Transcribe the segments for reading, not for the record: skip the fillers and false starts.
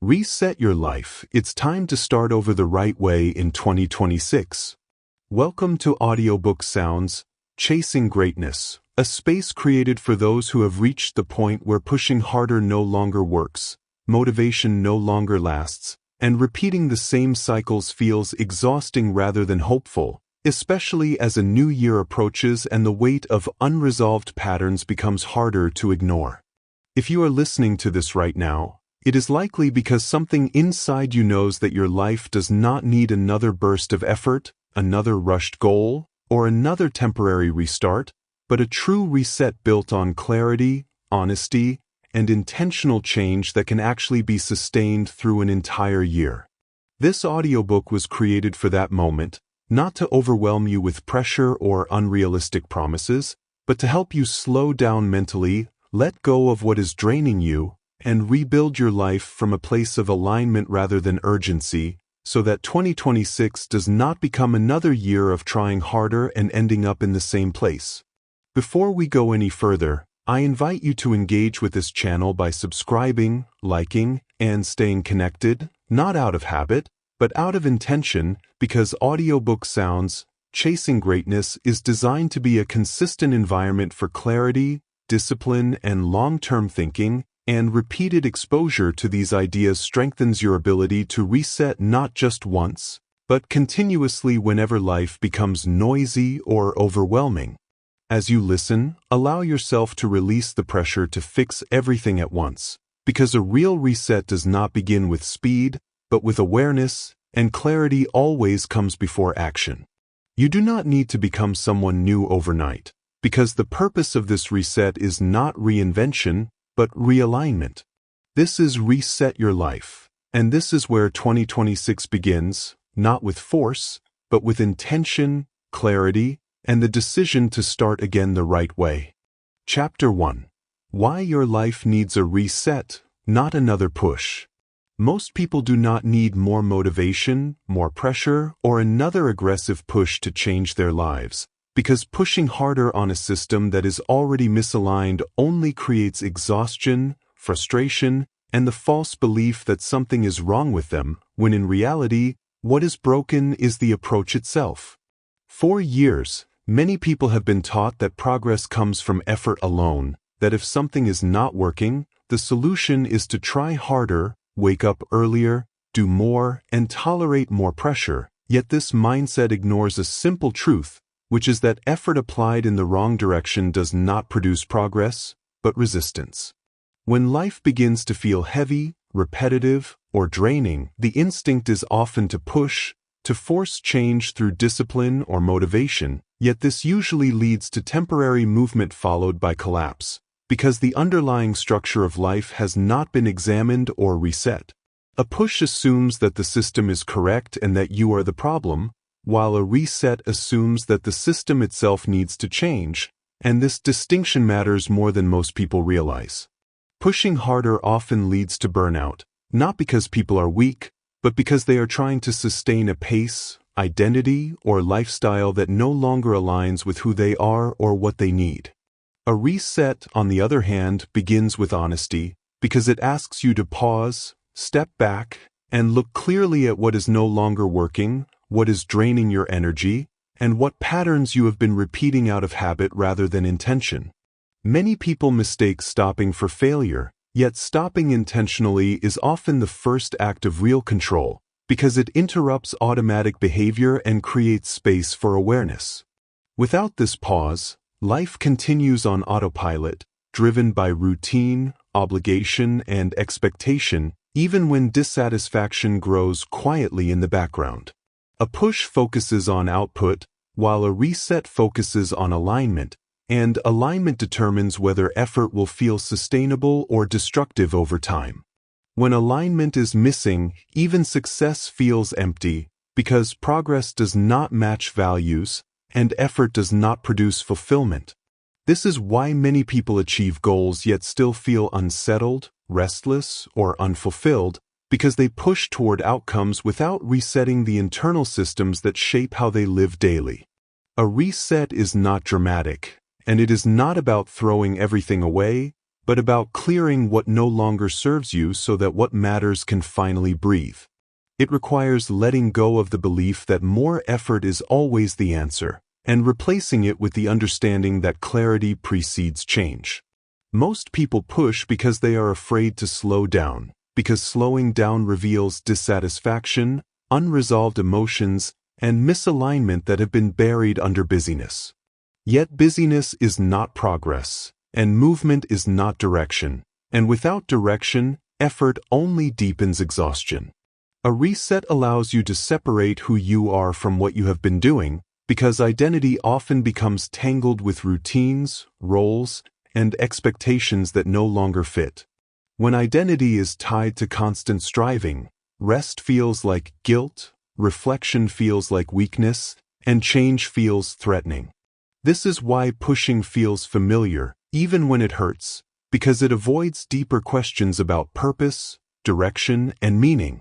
Reset your life. It's time to start over the right way in 2026. Welcome to Audiobook Sounds, Chasing Greatness, a space created for those who have reached the point where pushing harder no longer works, motivation no longer lasts, and repeating the same cycles feels exhausting rather than hopeful, especially as a new year approaches and the weight of unresolved patterns becomes harder to ignore. If you are listening to this right now, it is likely because something inside you knows that your life does not need another burst of effort, another rushed goal, or another temporary restart, but a true reset built on clarity, honesty, and intentional change that can actually be sustained through an entire year. This audiobook was created for that moment, not to overwhelm you with pressure or unrealistic promises, but to help you slow down mentally, let go of what is draining you, and rebuild your life from a place of alignment rather than urgency, so that 2026 does not become another year of trying harder and ending up in the same place. Before we go any further, I invite you to engage with this channel by subscribing, liking, and staying connected, not out of habit, but out of intention, because Audiobook Sounds, Chasing Greatness is designed to be a consistent environment for clarity, discipline, and long-term thinking, and repeated exposure to these ideas strengthens your ability to reset not just once, but continuously whenever life becomes noisy or overwhelming. As you listen, allow yourself to release the pressure to fix everything at once, because a real reset does not begin with speed, but with awareness, and clarity always comes before action. You do not need to become someone new overnight, because the purpose of this reset is not reinvention, but realignment. This is Reset Your Life, and this is where 2026 begins, not with force, but with intention, clarity, and the decision to start again the right way. Chapter 1. Why Your Life Needs a Reset, Not Another Push. Most people do not need more motivation, more pressure, or another aggressive push to change their lives, because pushing harder on a system that is already misaligned only creates exhaustion, frustration, and the false belief that something is wrong with them, when in reality, what is broken is the approach itself. For years, many people have been taught that progress comes from effort alone, that if something is not working, the solution is to try harder, wake up earlier, do more, and tolerate more pressure. Yet this mindset ignores a simple truth, which is that effort applied in the wrong direction does not produce progress, but resistance. When life begins to feel heavy, repetitive, or draining, the instinct is often to push, to force change through discipline or motivation, yet this usually leads to temporary movement followed by collapse, because the underlying structure of life has not been examined or reset. A push assumes that the system is correct and that you are the problem, while a reset assumes that the system itself needs to change, and this distinction matters more than most people realize. Pushing harder often leads to burnout, not because people are weak, but because they are trying to sustain a pace, identity, or lifestyle that no longer aligns with who they are or what they need. A reset, on the other hand, begins with honesty, because it asks you to pause, step back, and look clearly at what is no longer working, what is draining your energy, and what patterns you have been repeating out of habit rather than intention. Many people mistake stopping for failure, yet stopping intentionally is often the first act of real control, because it interrupts automatic behavior and creates space for awareness. Without this pause, life continues on autopilot, driven by routine, obligation, and expectation, even when dissatisfaction grows quietly in the background. A push focuses on output, while a reset focuses on alignment, and alignment determines whether effort will feel sustainable or destructive over time. When alignment is missing, even success feels empty, because progress does not match values, and effort does not produce fulfillment. This is why many people achieve goals yet still feel unsettled, restless, or unfulfilled, because they push toward outcomes without resetting the internal systems that shape how they live daily. A reset is not dramatic, and it is not about throwing everything away, but about clearing what no longer serves you so that what matters can finally breathe. It requires letting go of the belief that more effort is always the answer, and replacing it with the understanding that clarity precedes change. Most people push because they are afraid to slow down, because slowing down reveals dissatisfaction, unresolved emotions, and misalignment that have been buried under busyness. Yet busyness is not progress, and movement is not direction, and without direction, effort only deepens exhaustion. A reset allows you to separate who you are from what you have been doing, because identity often becomes tangled with routines, roles, and expectations that no longer fit. When identity is tied to constant striving, rest feels like guilt, reflection feels like weakness, and change feels threatening. This is why pushing feels familiar, even when it hurts, because it avoids deeper questions about purpose, direction, and meaning.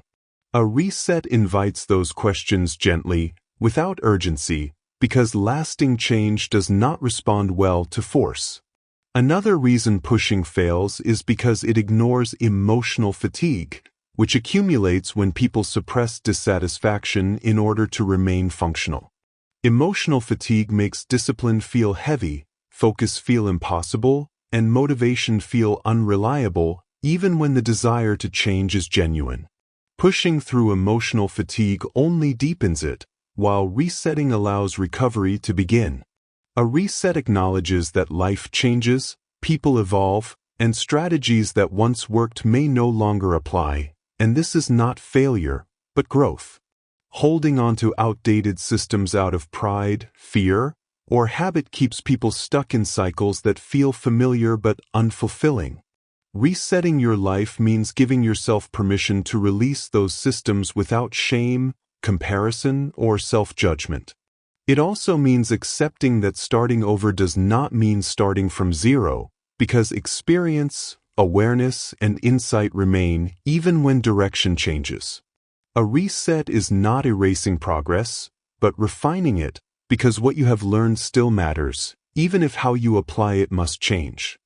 A reset invites those questions gently, without urgency, because lasting change does not respond well to force. Another reason pushing fails is because it ignores emotional fatigue, which accumulates when people suppress dissatisfaction in order to remain functional. Emotional fatigue makes discipline feel heavy, focus feel impossible, and motivation feel unreliable, even when the desire to change is genuine. Pushing through emotional fatigue only deepens it, while resetting allows recovery to begin. A reset acknowledges that life changes, people evolve, and strategies that once worked may no longer apply, and this is not failure, but growth. Holding on to outdated systems out of pride, fear, or habit keeps people stuck in cycles that feel familiar but unfulfilling. Resetting your life means giving yourself permission to release those systems without shame, comparison, or self-judgment. It also means accepting that starting over does not mean starting from zero, because experience, awareness, and insight remain even when direction changes. A reset is not erasing progress, but refining it, because what you have learned still matters, even if how you apply it must change.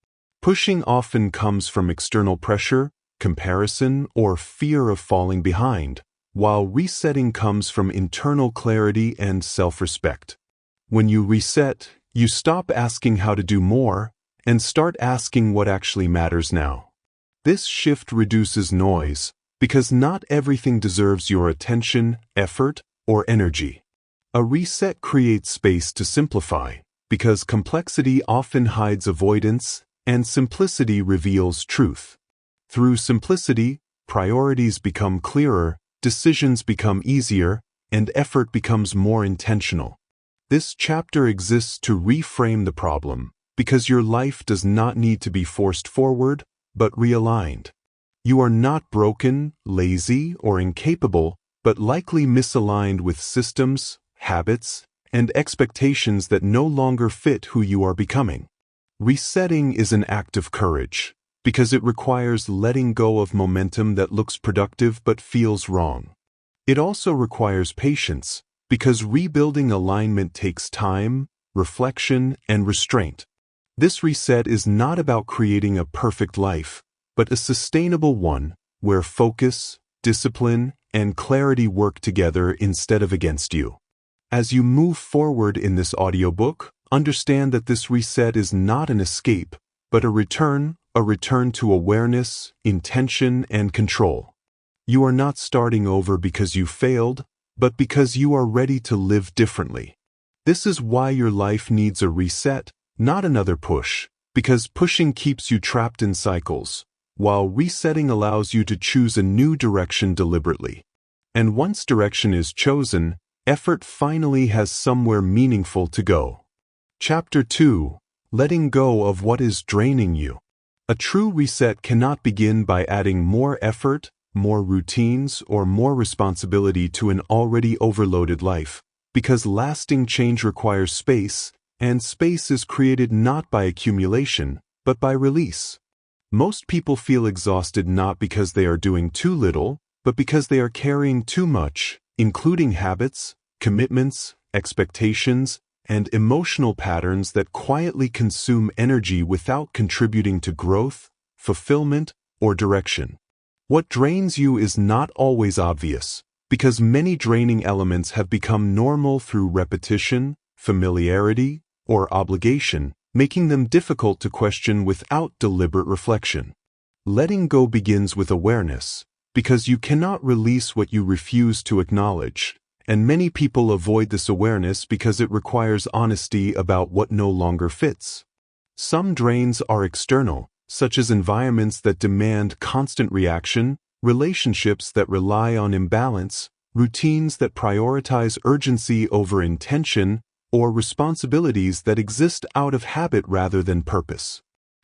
Pushing often comes from external pressure, comparison, or fear of falling behind, while resetting comes from internal clarity and self-respect. When you reset, you stop asking how to do more, and start asking what actually matters now. This shift reduces noise, because not everything deserves your attention, effort, or energy. A reset creates space to simplify, because complexity often hides avoidance, and simplicity reveals truth. Through simplicity, priorities become clearer, decisions become easier, and effort becomes more intentional. This chapter exists to reframe the problem, because your life does not need to be forced forward, but realigned. You are not broken, lazy, or incapable, but likely misaligned with systems, habits, and expectations that no longer fit who you are becoming. Resetting is an act of courage, because it requires letting go of momentum that looks productive but feels wrong. It also requires patience, because rebuilding alignment takes time, reflection, and restraint. This reset is not about creating a perfect life, but a sustainable one where focus, discipline, and clarity work together instead of against you. As you move forward in this audiobook, understand that this reset is not an escape, but a return to awareness, intention, and control. You are not starting over because you failed, but because you are ready to live differently. This is why your life needs a reset, not another push, because pushing keeps you trapped in cycles, while resetting allows you to choose a new direction deliberately. And once direction is chosen, effort finally has somewhere meaningful to go. Chapter 2: Letting Go of What Is Draining You. A true reset cannot begin by adding more effort, more routines, or more responsibility to an already overloaded life, because lasting change requires space, and space is created not by accumulation, but by release. Most people feel exhausted not because they are doing too little, but because they are carrying too much, including habits, commitments, expectations, and emotional patterns that quietly consume energy without contributing to growth, fulfillment, or direction. What drains you is not always obvious, because many draining elements have become normal through repetition, familiarity, or obligation, making them difficult to question without deliberate reflection. Letting go begins with awareness, because you cannot release what you refuse to acknowledge, and many people avoid this awareness because it requires honesty about what no longer fits. Some drains are external, such as environments that demand constant reaction, relationships that rely on imbalance, routines that prioritize urgency over intention, or responsibilities that exist out of habit rather than purpose.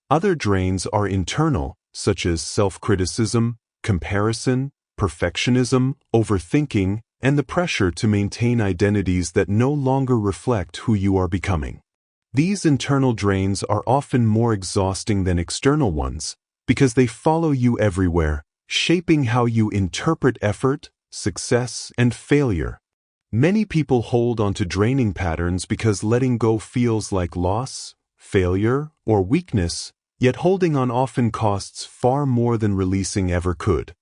Other drains are internal, such as self-criticism, comparison, perfectionism, overthinking, and the pressure to maintain identities that no longer reflect who you are becoming. These internal drains are often more exhausting than external ones because they follow you everywhere, shaping how you interpret effort, success, and failure. Many people hold onto draining patterns because letting go feels like loss, failure, or weakness, yet holding on often costs far more than releasing ever could.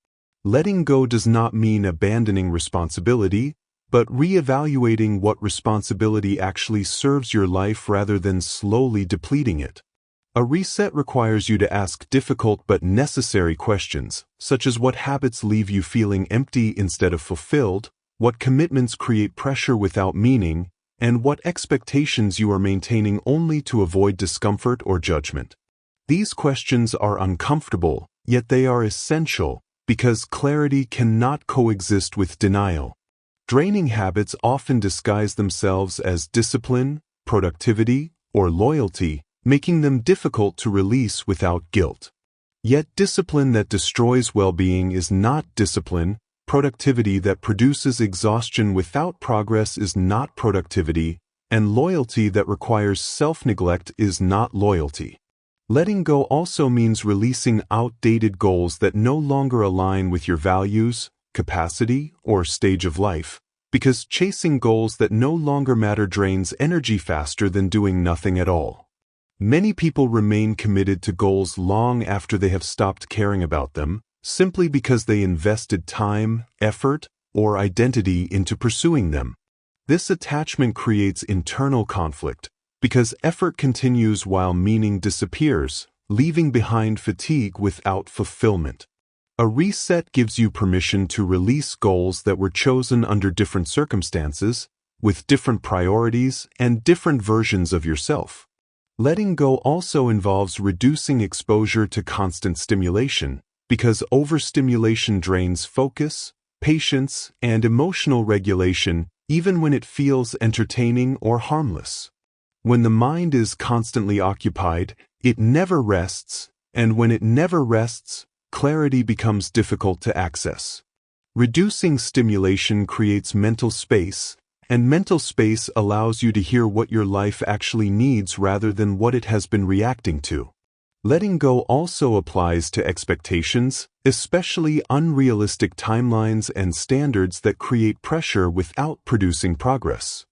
Letting go does not mean abandoning responsibility, but reevaluating what responsibility actually serves your life rather than slowly depleting it. A reset requires you to ask difficult but necessary questions, such as what habits leave you feeling empty instead of fulfilled, what commitments create pressure without meaning, and what expectations you are maintaining only to avoid discomfort or judgment. These questions are uncomfortable, yet they are essential, because clarity cannot coexist with denial. Draining habits often disguise themselves as discipline, productivity, or loyalty, making them difficult to release without guilt. Yet discipline that destroys well-being is not discipline, productivity that produces exhaustion without progress is not productivity, and loyalty that requires self-neglect is not loyalty. Letting go also means releasing outdated goals that no longer align with your values, capacity, or stage of life, because chasing goals that no longer matter drains energy faster than doing nothing at all. Many people remain committed to goals long after they have stopped caring about them, simply because they invested time, effort, or identity into pursuing them. This attachment creates internal conflict, because effort continues while meaning disappears, leaving behind fatigue without fulfillment. A reset gives you permission to release goals that were chosen under different circumstances, with different priorities and different versions of yourself. Letting go also involves reducing exposure to constant stimulation, because overstimulation drains focus, patience, and emotional regulation, even when it feels entertaining or harmless. When the mind is constantly occupied, it never rests, and when it never rests, clarity becomes difficult to access. Reducing stimulation creates mental space, and mental space allows you to hear what your life actually needs rather than what it has been reacting to. Letting go also applies to expectations, especially unrealistic timelines and standards that create pressure without producing progress.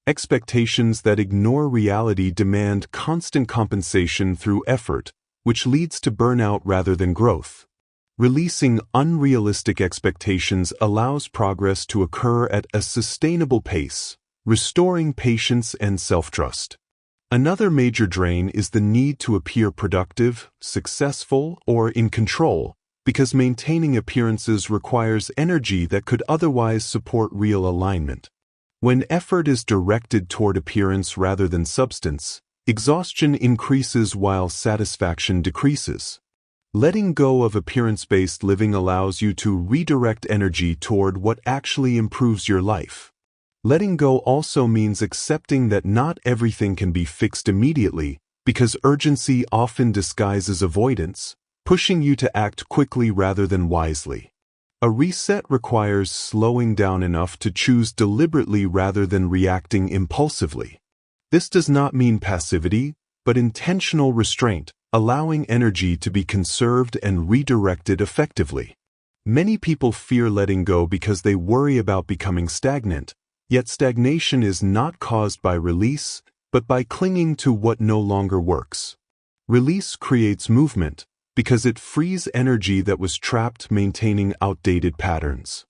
Expectations that ignore reality demand constant compensation through effort, which leads to burnout rather than growth. Releasing unrealistic expectations allows progress to occur at a sustainable pace, restoring patience and self-trust. Another major drain is the need to appear productive, successful, or in control, because maintaining appearances requires energy that could otherwise support real alignment. When effort is directed toward appearance rather than substance, exhaustion increases while satisfaction decreases. Letting go of appearance-based living allows you to redirect energy toward what actually improves your life. Letting go also means accepting that not everything can be fixed immediately, because urgency often disguises avoidance, pushing you to act quickly rather than wisely. A reset requires slowing down enough to choose deliberately rather than reacting impulsively. This does not mean passivity, but intentional restraint, allowing energy to be conserved and redirected effectively. Many people fear letting go because they worry about becoming stagnant, yet stagnation is not caused by release, but by clinging to what no longer works. Release creates movement, because it frees energy that was trapped maintaining outdated patterns.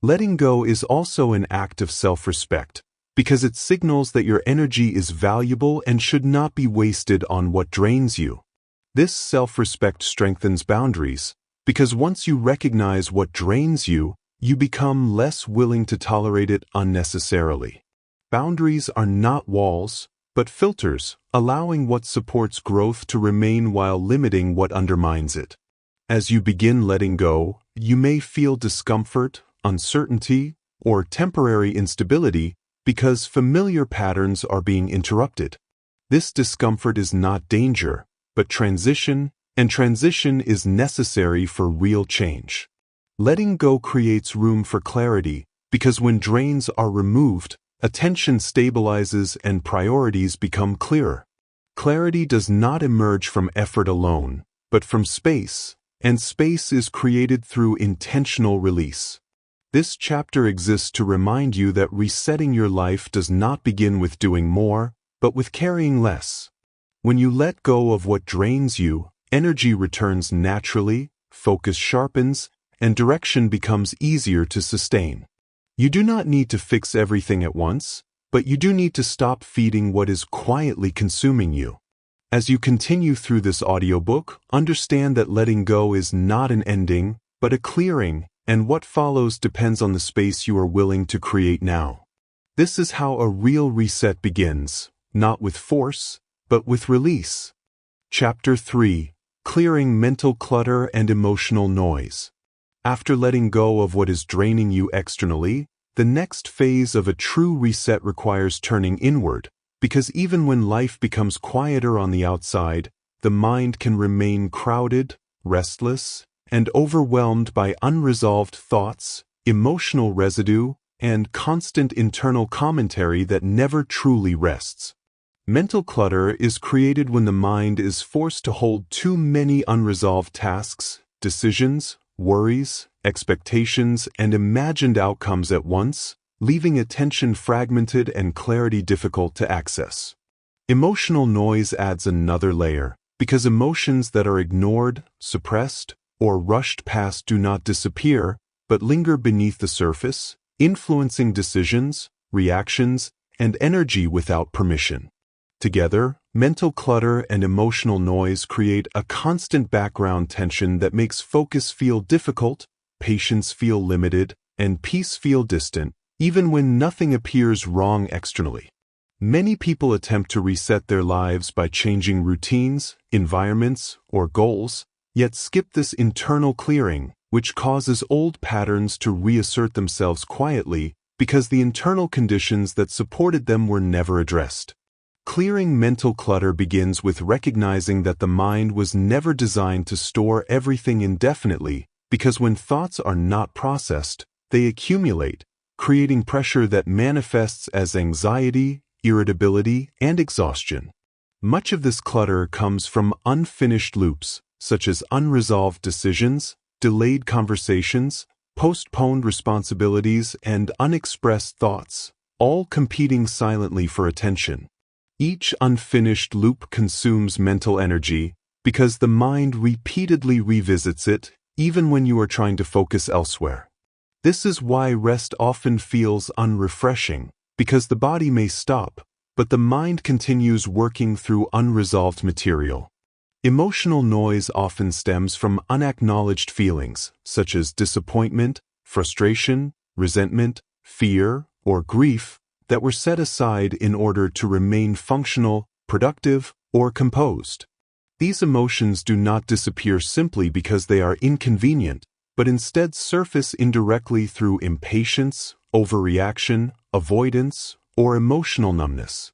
Letting go is also an act of self-respect, because it signals that your energy is valuable and should not be wasted on what drains you. This self-respect strengthens boundaries, because once you recognize what drains you, you become less willing to tolerate it unnecessarily. Boundaries are not walls, but filters, allowing what supports growth to remain while limiting what undermines it. As you begin letting go, you may feel discomfort, uncertainty, or temporary instability because familiar patterns are being interrupted. This discomfort is not danger, but transition, and transition is necessary for real change. Letting go creates room for clarity, because when drains are removed, attention stabilizes and priorities become clearer. Clarity does not emerge from effort alone, but from space, and space is created through intentional release. This chapter exists to remind you that resetting your life does not begin with doing more, but with carrying less. When you let go of what drains you, energy returns naturally, focus sharpens, and direction becomes easier to sustain. You do not need to fix everything at once, but you do need to stop feeding what is quietly consuming you. As you continue through this audiobook, understand that letting go is not an ending, but a clearing, and what follows depends on the space you are willing to create now. This is how a real reset begins, not with force, but with release. Chapter 3: Clearing Mental Clutter and Emotional Noise. After letting go of what is draining you externally, the next phase of a true reset requires turning inward, because even when life becomes quieter on the outside, the mind can remain crowded, restless, and overwhelmed by unresolved thoughts, emotional residue, and constant internal commentary that never truly rests. Mental clutter is created when the mind is forced to hold too many unresolved tasks, decisions, worries, expectations, and imagined outcomes at once, leaving attention fragmented and clarity difficult to access. Emotional noise adds another layer, because emotions that are ignored, suppressed, or rushed past do not disappear, but linger beneath the surface, influencing decisions, reactions, and energy without permission. Together, mental clutter and emotional noise create a constant background tension that makes focus feel difficult, patience feel limited, and peace feel distant, even when nothing appears wrong externally. Many people attempt to reset their lives by changing routines, environments, or goals, yet skip this internal clearing, which causes old patterns to reassert themselves quietly because the internal conditions that supported them were never addressed. Clearing mental clutter begins with recognizing that the mind was never designed to store everything indefinitely, because when thoughts are not processed, they accumulate, creating pressure that manifests as anxiety, irritability, and exhaustion. Much of this clutter comes from unfinished loops, such as unresolved decisions, delayed conversations, postponed responsibilities, and unexpressed thoughts, all competing silently for attention. Each unfinished loop consumes mental energy because the mind repeatedly revisits it, even when you are trying to focus elsewhere. This is why rest often feels unrefreshing, because the body may stop, but the mind continues working through unresolved material. Emotional noise often stems from unacknowledged feelings, such as disappointment, frustration, resentment, fear, or grief, that were set aside in order to remain functional, productive, or composed. These emotions do not disappear simply because they are inconvenient, but instead surface indirectly through impatience, overreaction, avoidance, or emotional numbness.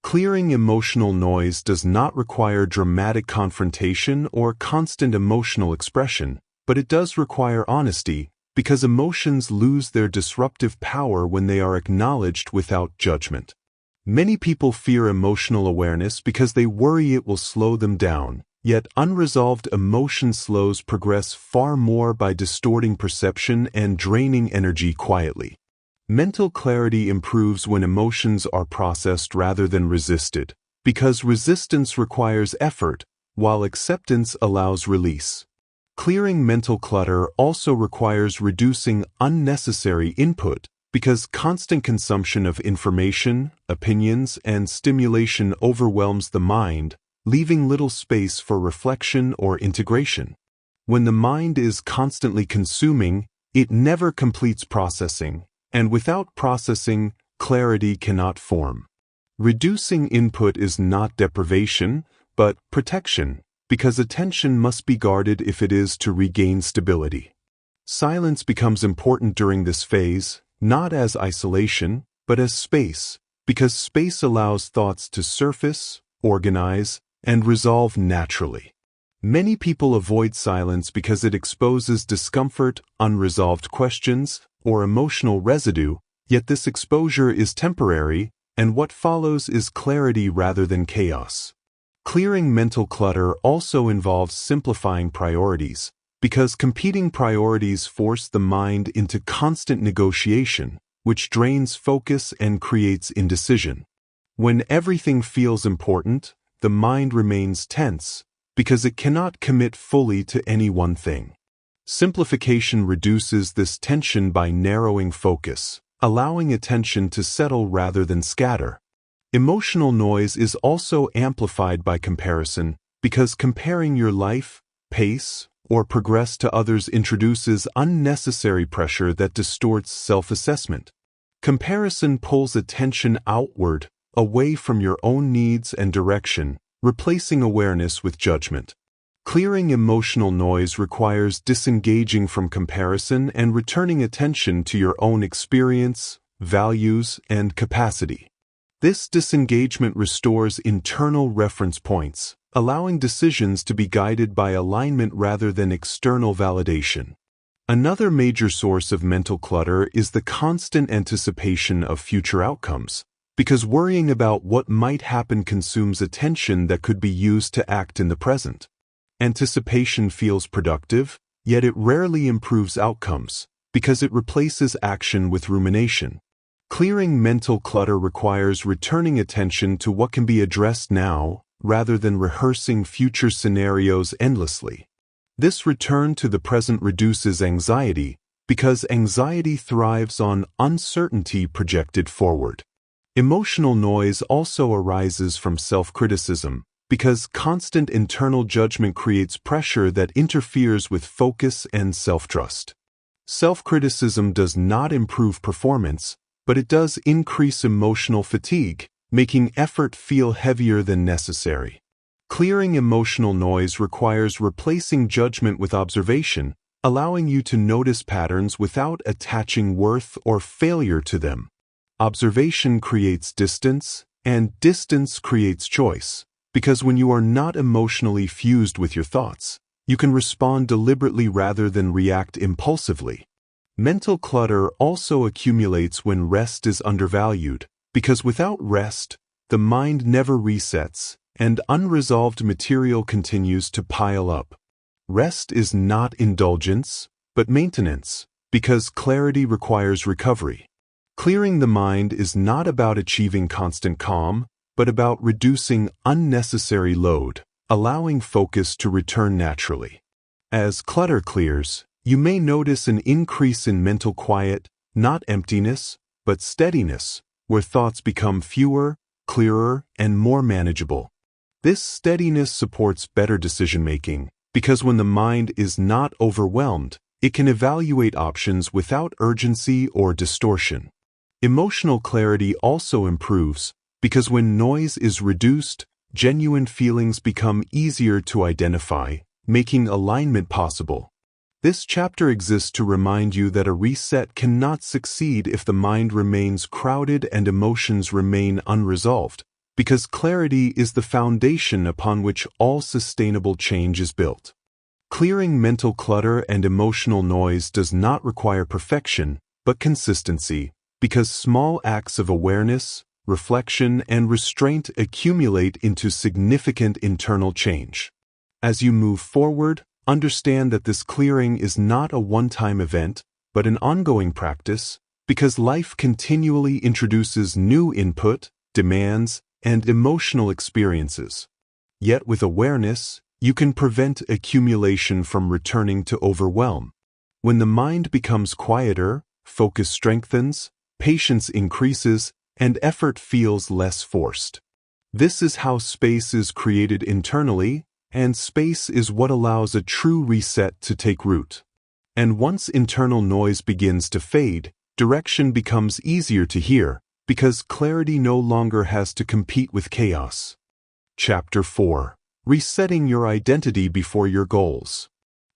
Clearing emotional noise does not require dramatic confrontation or constant emotional expression, but it does require honesty, because emotions lose their disruptive power when they are acknowledged without judgment. Many people fear emotional awareness because they worry it will slow them down, yet unresolved emotion slows progress far more by distorting perception and draining energy quietly. Mental clarity improves when emotions are processed rather than resisted, because resistance requires effort, while acceptance allows release. Clearing mental clutter also requires reducing unnecessary input because constant consumption of information, opinions, and stimulation overwhelms the mind, leaving little space for reflection or integration. When the mind is constantly consuming, it never completes processing, and without processing, clarity cannot form. Reducing input is not deprivation, but protection, because attention must be guarded if it is to regain stability. Silence becomes important during this phase, not as isolation, but as space, because space allows thoughts to surface, organize, and resolve naturally. Many people avoid silence because it exposes discomfort, unresolved questions, or emotional residue, yet this exposure is temporary, and what follows is clarity rather than chaos. Clearing mental clutter also involves simplifying priorities, because competing priorities force the mind into constant negotiation, which drains focus and creates indecision. When everything feels important, the mind remains tense, because it cannot commit fully to any one thing. Simplification reduces this tension by narrowing focus, allowing attention to settle rather than scatter. Emotional noise is also amplified by comparison, because comparing your life, pace, or progress to others introduces unnecessary pressure that distorts self-assessment. Comparison pulls attention outward, away from your own needs and direction, replacing awareness with judgment. Clearing emotional noise requires disengaging from comparison and returning attention to your own experience, values, and capacity. This disengagement restores internal reference points, allowing decisions to be guided by alignment rather than external validation. Another major source of mental clutter is the constant anticipation of future outcomes, because worrying about what might happen consumes attention that could be used to act in the present. Anticipation feels productive, yet it rarely improves outcomes, because it replaces action with rumination. Clearing mental clutter requires returning attention to what can be addressed now, rather than rehearsing future scenarios endlessly. This return to the present reduces anxiety, because anxiety thrives on uncertainty projected forward. Emotional noise also arises from self-criticism, because constant internal judgment creates pressure that interferes with focus and self-trust. Self-criticism does not improve performance, but it does increase emotional fatigue, making effort feel heavier than necessary. Clearing emotional noise requires replacing judgment with observation, allowing you to notice patterns without attaching worth or failure to them. Observation creates distance, and distance creates choice, because when you are not emotionally fused with your thoughts, you can respond deliberately rather than react impulsively. Mental clutter also accumulates when rest is undervalued, because without rest, the mind never resets, and unresolved material continues to pile up. Rest is not indulgence, but maintenance, because clarity requires recovery. Clearing the mind is not about achieving constant calm, but about reducing unnecessary load, allowing focus to return naturally. As clutter clears, you may notice an increase in mental quiet, not emptiness, but steadiness, where thoughts become fewer, clearer, and more manageable. This steadiness supports better decision-making, because when the mind is not overwhelmed, it can evaluate options without urgency or distortion. Emotional clarity also improves, because when noise is reduced, genuine feelings become easier to identify, making alignment possible. This chapter exists to remind you that a reset cannot succeed if the mind remains crowded and emotions remain unresolved, because clarity is the foundation upon which all sustainable change is built. Clearing mental clutter and emotional noise does not require perfection, but consistency, because small acts of awareness, reflection, and restraint accumulate into significant internal change. As you move forward, understand that this clearing is not a one-time event, but an ongoing practice, because life continually introduces new input, demands, and emotional experiences. Yet with awareness, You can prevent accumulation from returning to overwhelm. When the mind becomes quieter, focus strengthens, patience increases, and effort feels less forced. This is how space is created internally, and space is what allows a true reset to take root. And once internal noise begins to fade, direction becomes easier to hear, because clarity no longer has to compete with chaos. Chapter 4. Resetting your identity before your goals.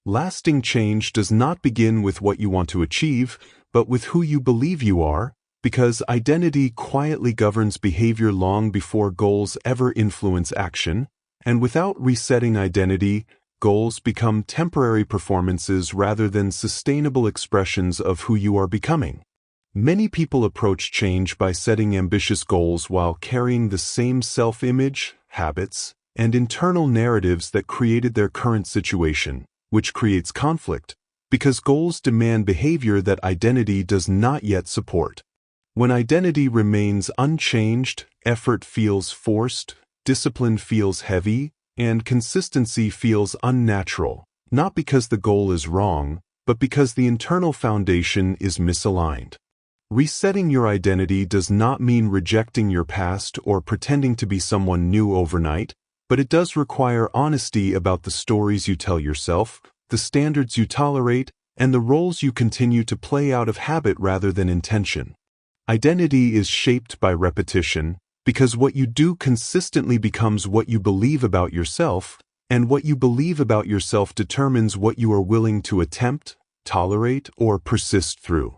Lasting change does not begin with what you want to achieve, but with who you believe you are, because identity quietly governs behavior long before goals ever influence action, and without resetting identity, goals become temporary performances rather than sustainable expressions of who you are becoming. Many people approach change by setting ambitious goals while carrying the same self-image, habits, and internal narratives that created their current situation, which creates conflict, because goals demand behavior that identity does not yet support. When identity remains unchanged, effort feels forced, discipline feels heavy, and consistency feels unnatural, not because the goal is wrong, but because the internal foundation is misaligned. Resetting your identity does not mean rejecting your past or pretending to be someone new overnight, but it does require honesty about the stories you tell yourself, the standards you tolerate, and the roles you continue to play out of habit rather than intention. Identity is shaped by repetition, because what you do consistently becomes what you believe about yourself, and what you believe about yourself determines what you are willing to attempt, tolerate, or persist through.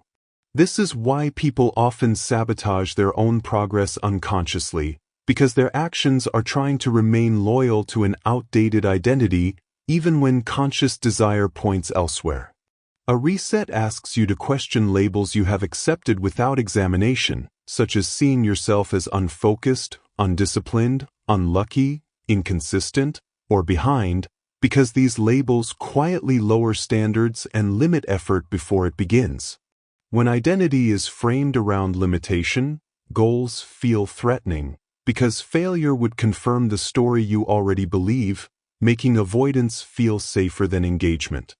This is why people often sabotage their own progress unconsciously, because their actions are trying to remain loyal to an outdated identity even when conscious desire points elsewhere. A reset asks you to question labels you have accepted without examination, such as seeing yourself as unfocused, undisciplined, unlucky, inconsistent, or behind, because these labels quietly lower standards and limit effort before it begins. When identity is framed around limitation, goals feel threatening, because failure would confirm the story you already believe, making avoidance feel safer than engagement.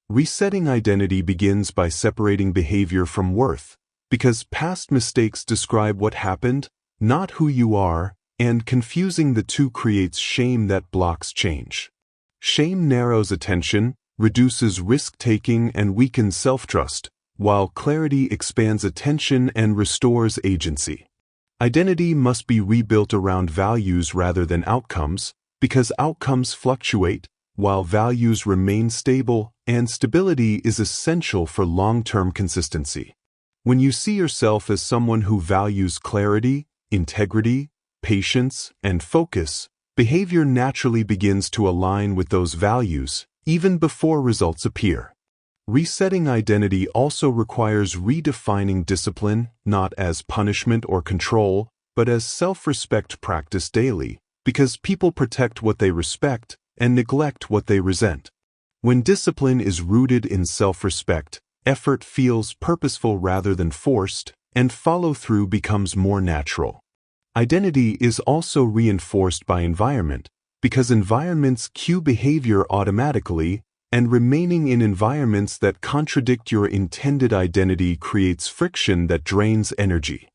Resetting identity begins by separating behavior from worth, because past mistakes describe what happened, not who you are, and confusing the two creates shame that blocks change. Shame narrows attention, reduces risk-taking, and weakens self-trust, while clarity expands attention and restores agency. Identity must be rebuilt around values rather than outcomes, because outcomes fluctuate, while values remain stable, and stability is essential for long-term consistency. When you see yourself as someone who values clarity, integrity, patience, and focus, behavior naturally begins to align with those values, even before results appear. Resetting identity also requires redefining discipline, not as punishment or control, but as self-respect practiced daily, because people protect what they respect and neglect what they resent. When discipline is rooted in self-respect, effort feels purposeful rather than forced, and follow-through becomes more natural. Identity is also reinforced by environment, because environments cue behavior automatically, and remaining in environments that contradict your intended identity creates friction that drains energy.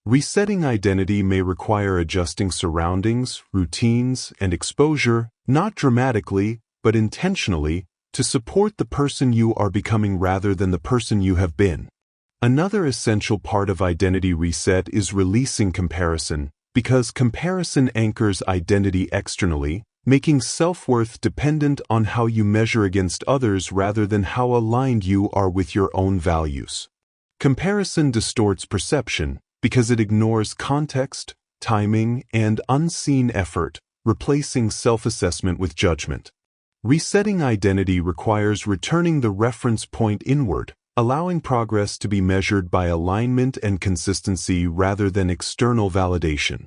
Resetting identity may require adjusting surroundings, routines, and exposure, not dramatically, but intentionally, to support the person you are becoming rather than the person you have been. Another essential part of identity reset is releasing comparison, because comparison anchors identity externally, making self-worth dependent on how you measure against others rather than how aligned you are with your own values. Comparison distorts perception because it ignores context, timing, and unseen effort, replacing self-assessment with judgment. Resetting identity requires returning the reference point inward, allowing progress to be measured by alignment and consistency rather than external validation.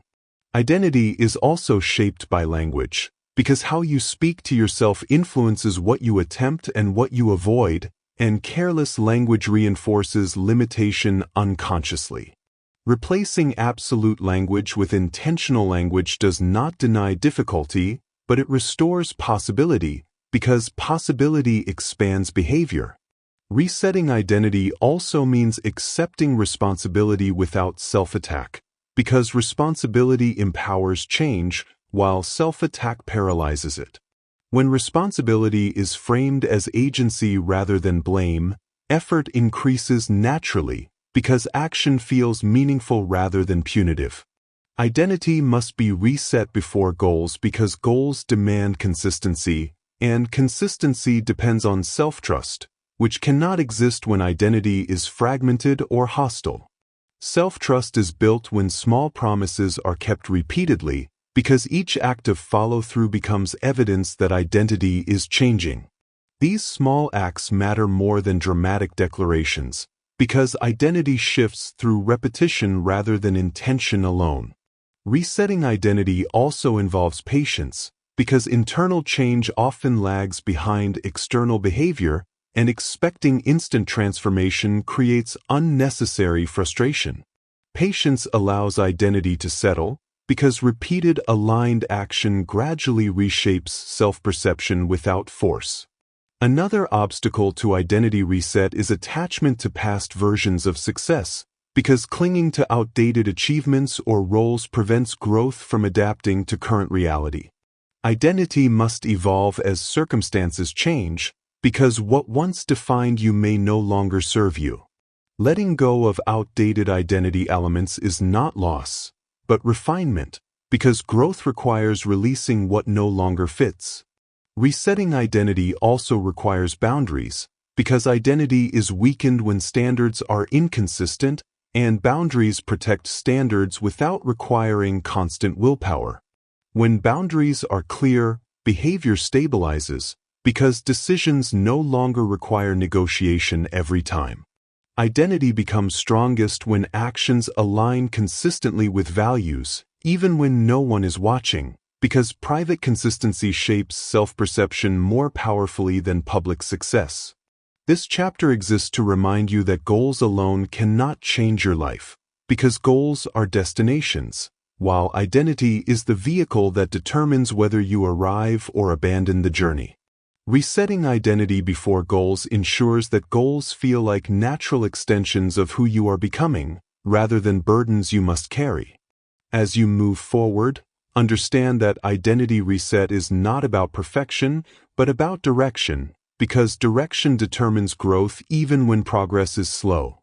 Identity is also shaped by language, because how you speak to yourself influences what you attempt and what you avoid, and careless language reinforces limitation unconsciously. Replacing absolute language with intentional language does not deny difficulty, but it restores possibility because possibility expands behavior. Resetting identity also means accepting responsibility without self-attack, because responsibility empowers change while self-attack paralyzes it. When responsibility is framed as agency rather than blame, effort increases naturally because action feels meaningful rather than punitive. Identity must be reset before goals because goals demand consistency, and consistency depends on self-trust, which cannot exist when identity is fragmented or hostile. Self-trust is built when small promises are kept repeatedly, because each act of follow-through becomes evidence that identity is changing. These small acts matter more than dramatic declarations, because identity shifts through repetition rather than intention alone. Resetting identity also involves patience, because internal change often lags behind external behavior, and expecting instant transformation creates unnecessary frustration. Patience allows identity to settle, because repeated aligned action gradually reshapes self-perception without force. Another obstacle to identity reset is attachment to past versions of success, because clinging to outdated achievements or roles prevents growth from adapting to current reality. Identity must evolve as circumstances change, because what once defined you may no longer serve you. Letting go of outdated identity elements is not loss, but refinement, because growth requires releasing what no longer fits. Resetting identity also requires boundaries, because identity is weakened when standards are inconsistent, and boundaries protect standards without requiring constant willpower. When boundaries are clear, behavior stabilizes, because decisions no longer require negotiation every time. Identity becomes strongest when actions align consistently with values, even when no one is watching, because private consistency shapes self-perception more powerfully than public success. This chapter exists to remind you that goals alone cannot change your life, because goals are destinations, while identity is the vehicle that determines whether you arrive or abandon the journey. Resetting identity before goals ensures that goals feel like natural extensions of who you are becoming, rather than burdens you must carry. As you move forward, understand that identity reset is not about perfection, but about direction, because direction determines growth even when progress is slow.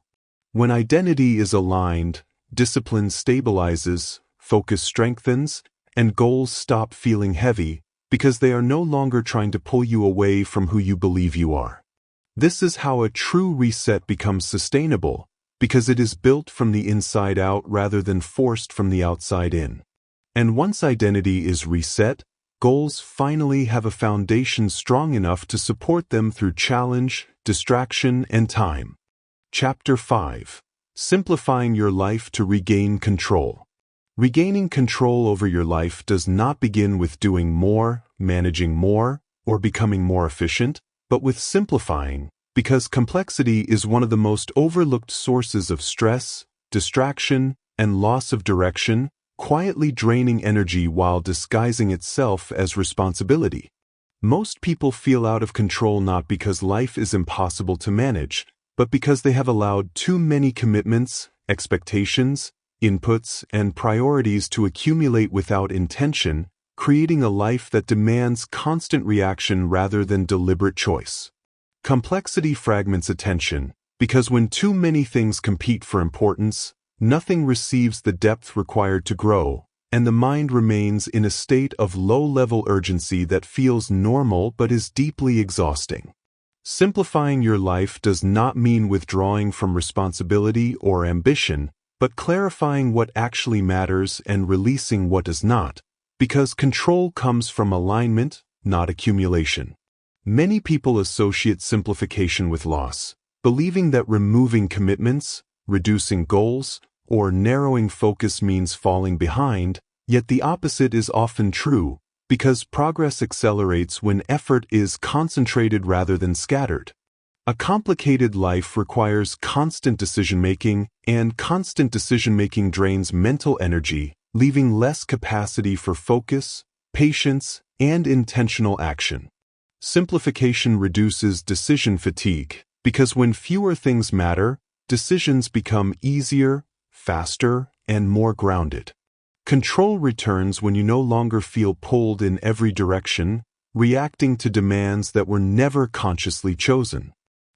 When identity is aligned, discipline stabilizes, focus strengthens, and goals stop feeling heavy, because they are no longer trying to pull you away from who you believe you are. This is how a true reset becomes sustainable, because it is built from the inside out rather than forced from the outside in. And once identity is reset, goals finally have a foundation strong enough to support them through challenge, distraction, and time. Chapter 5. Simplifying your life to regain control. Regaining control over your life does not begin with doing more, managing more, or becoming more efficient, but with simplifying, because complexity is one of the most overlooked sources of stress, distraction, and loss of direction, quietly draining energy while disguising itself as responsibility. Most people feel out of control not because life is impossible to manage, but because they have allowed too many commitments, expectations, inputs, and priorities to accumulate without intention, creating a life that demands constant reaction rather than deliberate choice. Complexity fragments attention, because when too many things compete for importance, nothing receives the depth required to grow, and the mind remains in a state of low-level urgency that feels normal but is deeply exhausting. Simplifying your life does not mean withdrawing from responsibility or ambition, but clarifying what actually matters and releasing what does not, because control comes from alignment, not accumulation. Many people associate simplification with loss, believing that removing commitments, reducing goals, or narrowing focus means falling behind, yet the opposite is often true, because progress accelerates when effort is concentrated rather than scattered. A complicated life requires constant decision-making, and constant decision-making drains mental energy, leaving less capacity for focus, patience, and intentional action. Simplification reduces decision fatigue, because when fewer things matter, decisions become easier, faster, and more grounded. Control returns when you no longer feel pulled in every direction, reacting to demands that were never consciously chosen.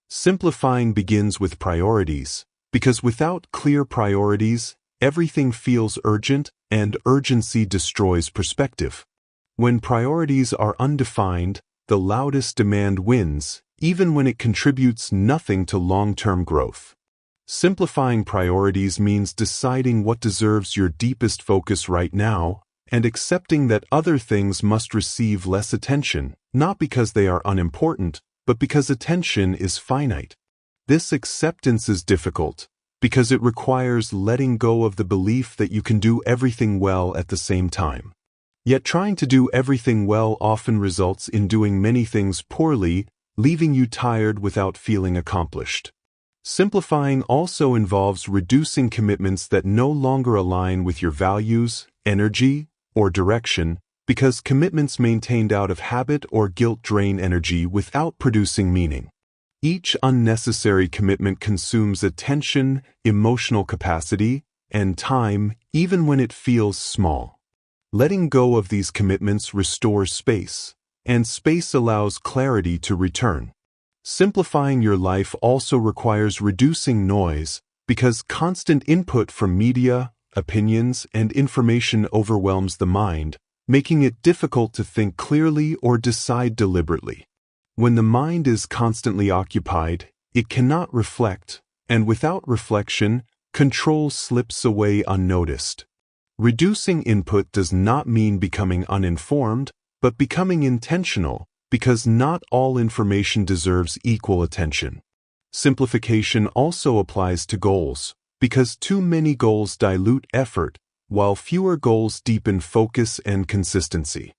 Simplifying begins with priorities, because without clear priorities, everything feels urgent, and urgency destroys perspective. When priorities are undefined, the loudest demand wins, even when it contributes nothing to long-term growth. Simplifying priorities means deciding what deserves your deepest focus right now, and accepting that other things must receive less attention, not because they are unimportant, but because attention is finite. This acceptance is difficult, because it requires letting go of the belief that you can do everything well at the same time. Yet trying to do everything well often results in doing many things poorly, leaving you tired without feeling accomplished. Simplifying also involves reducing commitments that no longer align with your values, energy, or direction, because commitments maintained out of habit or guilt drain energy without producing meaning. Each unnecessary commitment consumes attention, emotional capacity, and time, even when it feels small. Letting go of these commitments restores space, and space allows clarity to return. Simplifying your life also requires reducing noise, because constant input from media, opinions, and information overwhelms the mind, making it difficult to think clearly or decide deliberately. When the mind is constantly occupied, it cannot reflect, and without reflection, control slips away unnoticed. Reducing input does not mean becoming uninformed, but becoming intentional, because not all information deserves equal attention. Simplification also applies to goals, because too many goals dilute effort, while fewer goals deepen focus and consistency.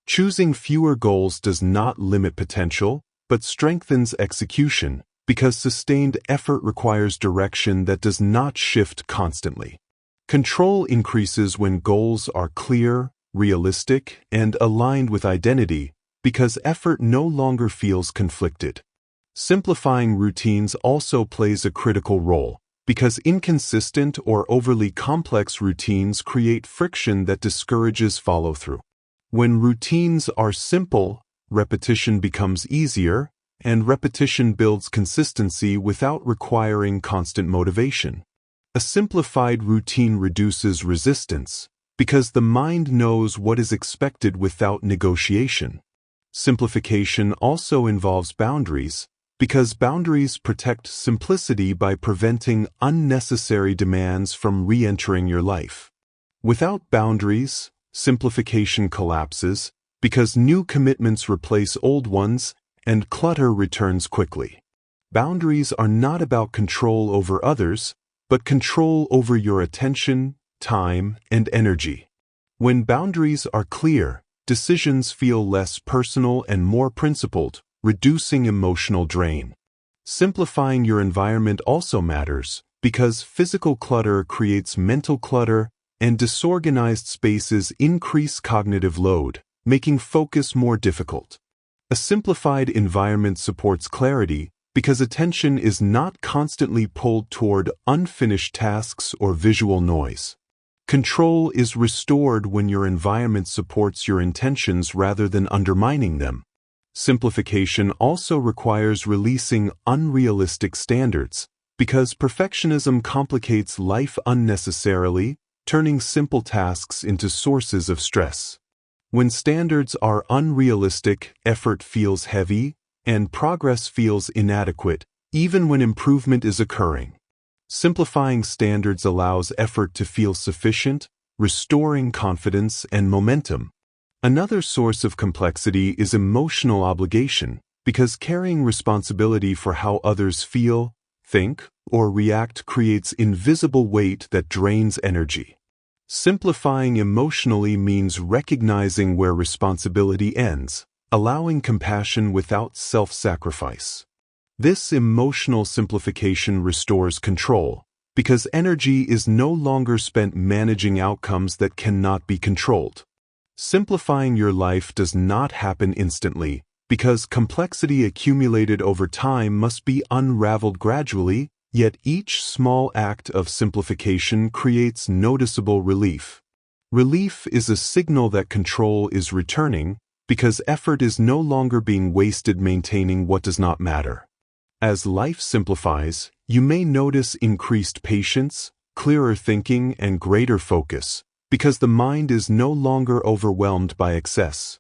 Choosing fewer goals does not limit potential, but strengthens execution, because sustained effort requires direction that does not shift constantly. Control increases when goals are clear, realistic, and aligned with identity, because effort no longer feels conflicted. Simplifying routines also plays a critical role, because inconsistent or overly complex routines create friction that discourages follow-through. When routines are simple, repetition becomes easier, and repetition builds consistency without requiring constant motivation. A simplified routine reduces resistance, because the mind knows what is expected without negotiation. Simplification also involves boundaries, because boundaries protect simplicity by preventing unnecessary demands from re-entering your life. Without boundaries, simplification collapses, because new commitments replace old ones, and clutter returns quickly. Boundaries are not about control over others, but control over your attention, time, and energy. When boundaries are clear, decisions feel less personal and more principled, reducing emotional drain. Simplifying your environment also matters, because physical clutter creates mental clutter, and disorganized spaces increase cognitive load, making focus more difficult. A simplified environment supports clarity, because attention is not constantly pulled toward unfinished tasks or visual noise. Control is restored when your environment supports your intentions rather than undermining them. Simplification also requires releasing unrealistic standards, because perfectionism complicates life unnecessarily, turning simple tasks into sources of stress. When standards are unrealistic, effort feels heavy, and progress feels inadequate, even when improvement is occurring. Simplifying standards allows effort to feel sufficient, restoring confidence and momentum. Another source of complexity is emotional obligation, because carrying responsibility for how others feel, think, or react creates invisible weight that drains energy. Simplifying emotionally means recognizing where responsibility ends, allowing compassion without self-sacrifice. This emotional simplification restores control, because energy is no longer spent managing outcomes that cannot be controlled. Simplifying your life does not happen instantly, because complexity accumulated over time must be unraveled gradually, yet each small act of simplification creates noticeable relief. Relief is a signal that control is returning, because effort is no longer being wasted maintaining what does not matter. As life simplifies, you may notice increased patience, clearer thinking, and greater focus, because the mind is no longer overwhelmed by excess.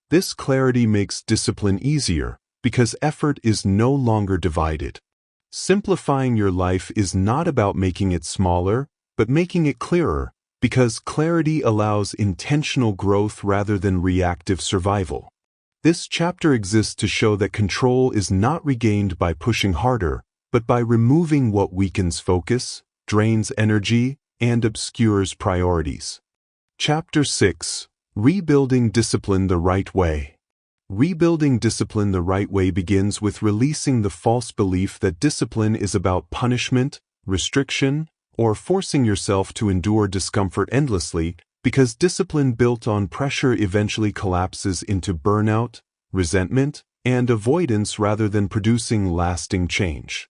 This clarity makes discipline easier, because effort is no longer divided. Simplifying your life is not about making it smaller, but making it clearer, because clarity allows intentional growth rather than reactive survival. This chapter exists to show that control is not regained by pushing harder, but by removing what weakens focus, drains energy, and obscures priorities. Chapter 6. Rebuilding Discipline the Right Way. Rebuilding discipline the right way begins with releasing the false belief that discipline is about punishment, restriction, or forcing yourself to endure discomfort endlessly, because discipline built on pressure eventually collapses into burnout, resentment, and avoidance rather than producing lasting change.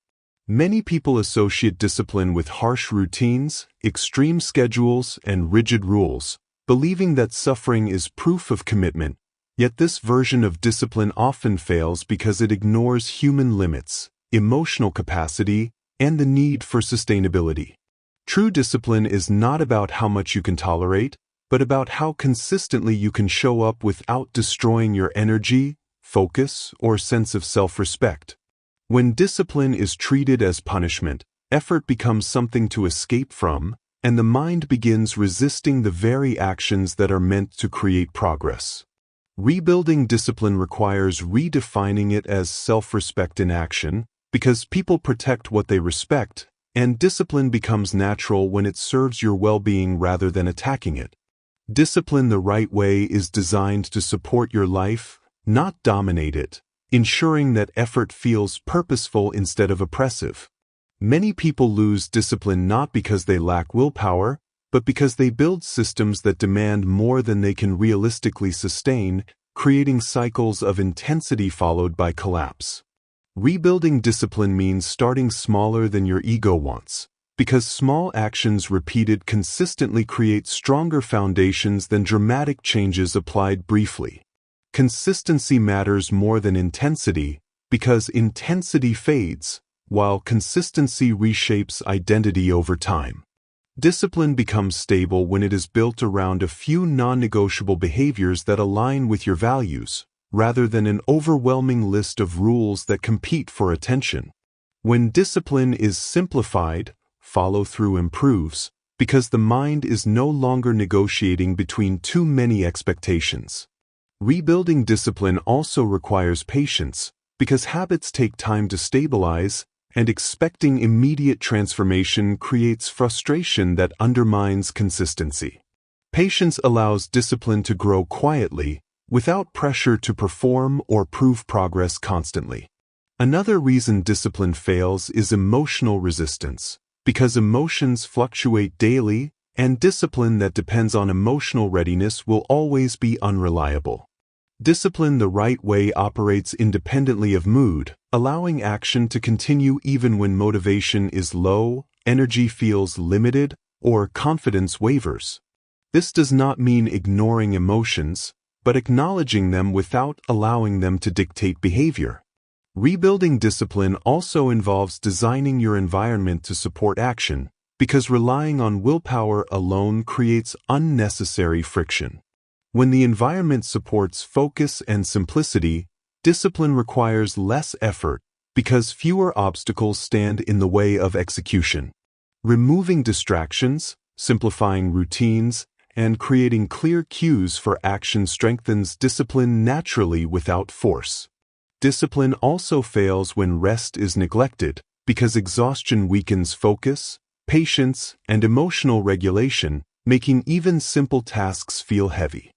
Many people associate discipline with harsh routines, extreme schedules, and rigid rules, believing that suffering is proof of commitment. Yet this version of discipline often fails because it ignores human limits, emotional capacity, and the need for sustainability. True discipline is not about how much you can tolerate, but about how consistently you can show up without destroying your energy, focus, or sense of self-respect. When discipline is treated as punishment, effort becomes something to escape from, and the mind begins resisting the very actions that are meant to create progress. Rebuilding discipline requires redefining it as self-respect in action, because people protect what they respect, and discipline becomes natural when it serves your well-being rather than attacking it. Discipline the right way is designed to support your life, not dominate it, ensuring that effort feels purposeful instead of oppressive. Many people lose discipline not because they lack willpower, but because they build systems that demand more than they can realistically sustain, creating cycles of intensity followed by collapse. Rebuilding discipline means starting smaller than your ego wants, because small actions repeated consistently create stronger foundations than dramatic changes applied briefly. Consistency matters more than intensity, because intensity fades, while consistency reshapes identity over time. Discipline becomes stable when it is built around a few non-negotiable behaviors that align with your values, rather than an overwhelming list of rules that compete for attention. When discipline is simplified, follow-through improves, because the mind is no longer negotiating between too many expectations. Rebuilding discipline also requires patience, because habits take time to stabilize, and expecting immediate transformation creates frustration that undermines consistency. Patience allows discipline to grow quietly, without pressure to perform or prove progress constantly. Another reason discipline fails is emotional resistance, because emotions fluctuate daily, and discipline that depends on emotional readiness will always be unreliable. Discipline the right way operates independently of mood, allowing action to continue even when motivation is low, energy feels limited, or confidence wavers. This does not mean ignoring emotions, but acknowledging them without allowing them to dictate behavior. Rebuilding discipline also involves designing your environment to support action, because relying on willpower alone creates unnecessary friction. When the environment supports focus and simplicity, discipline requires less effort because fewer obstacles stand in the way of execution. Removing distractions, simplifying routines, and creating clear cues for action strengthens discipline naturally without force. Discipline also fails when rest is neglected, because exhaustion weakens focus, patience, and emotional regulation, making even simple tasks feel heavy.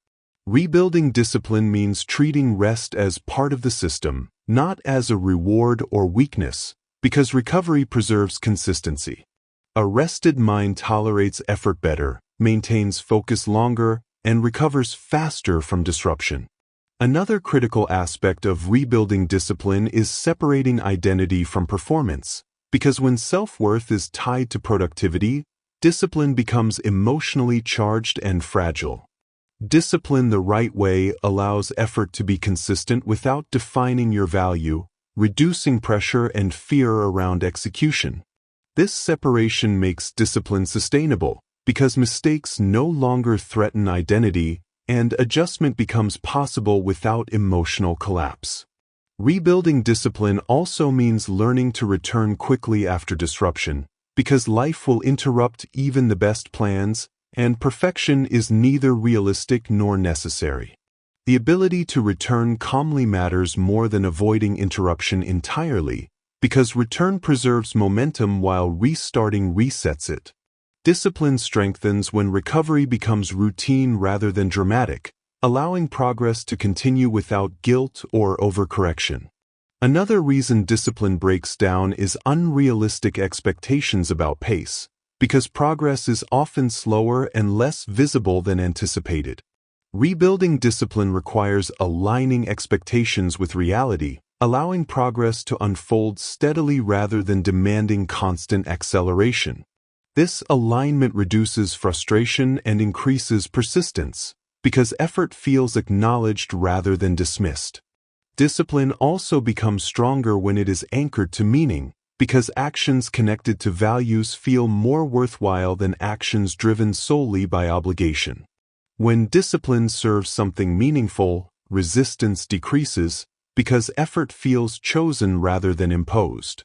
Rebuilding discipline means treating rest as part of the system, not as a reward or weakness, because recovery preserves consistency. A rested mind tolerates effort better, maintains focus longer, and recovers faster from disruption. Another critical aspect of rebuilding discipline is separating identity from performance, because when self-worth is tied to productivity, discipline becomes emotionally charged and fragile. Discipline the right way allows effort to be consistent without defining your value, reducing pressure and fear around execution. This separation makes discipline sustainable, because mistakes no longer threaten identity, and adjustment becomes possible without emotional collapse. Rebuilding discipline also means learning to return quickly after disruption, because life will interrupt even the best plans, and perfection is neither realistic nor necessary. The ability to return calmly matters more than avoiding interruption entirely, because return preserves momentum while restarting resets it. Discipline strengthens when recovery becomes routine rather than dramatic, allowing progress to continue without guilt or overcorrection. Another reason discipline breaks down is unrealistic expectations about pace, because progress is often slower and less visible than anticipated. Rebuilding discipline requires aligning expectations with reality, allowing progress to unfold steadily rather than demanding constant acceleration. This alignment reduces frustration and increases persistence, because effort feels acknowledged rather than dismissed. Discipline also becomes stronger when it is anchored to meaning, because actions connected to values feel more worthwhile than actions driven solely by obligation. When discipline serves something meaningful, resistance decreases, because effort feels chosen rather than imposed.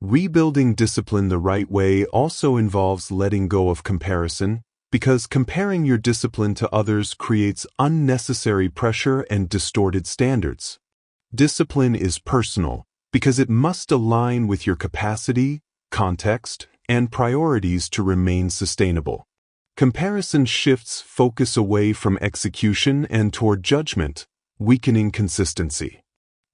Rebuilding discipline the right way also involves letting go of comparison, because comparing your discipline to others creates unnecessary pressure and distorted standards. Discipline is personal, because it must align with your capacity, context, and priorities to remain sustainable. Comparison shifts focus away from execution and toward judgment, weakening consistency.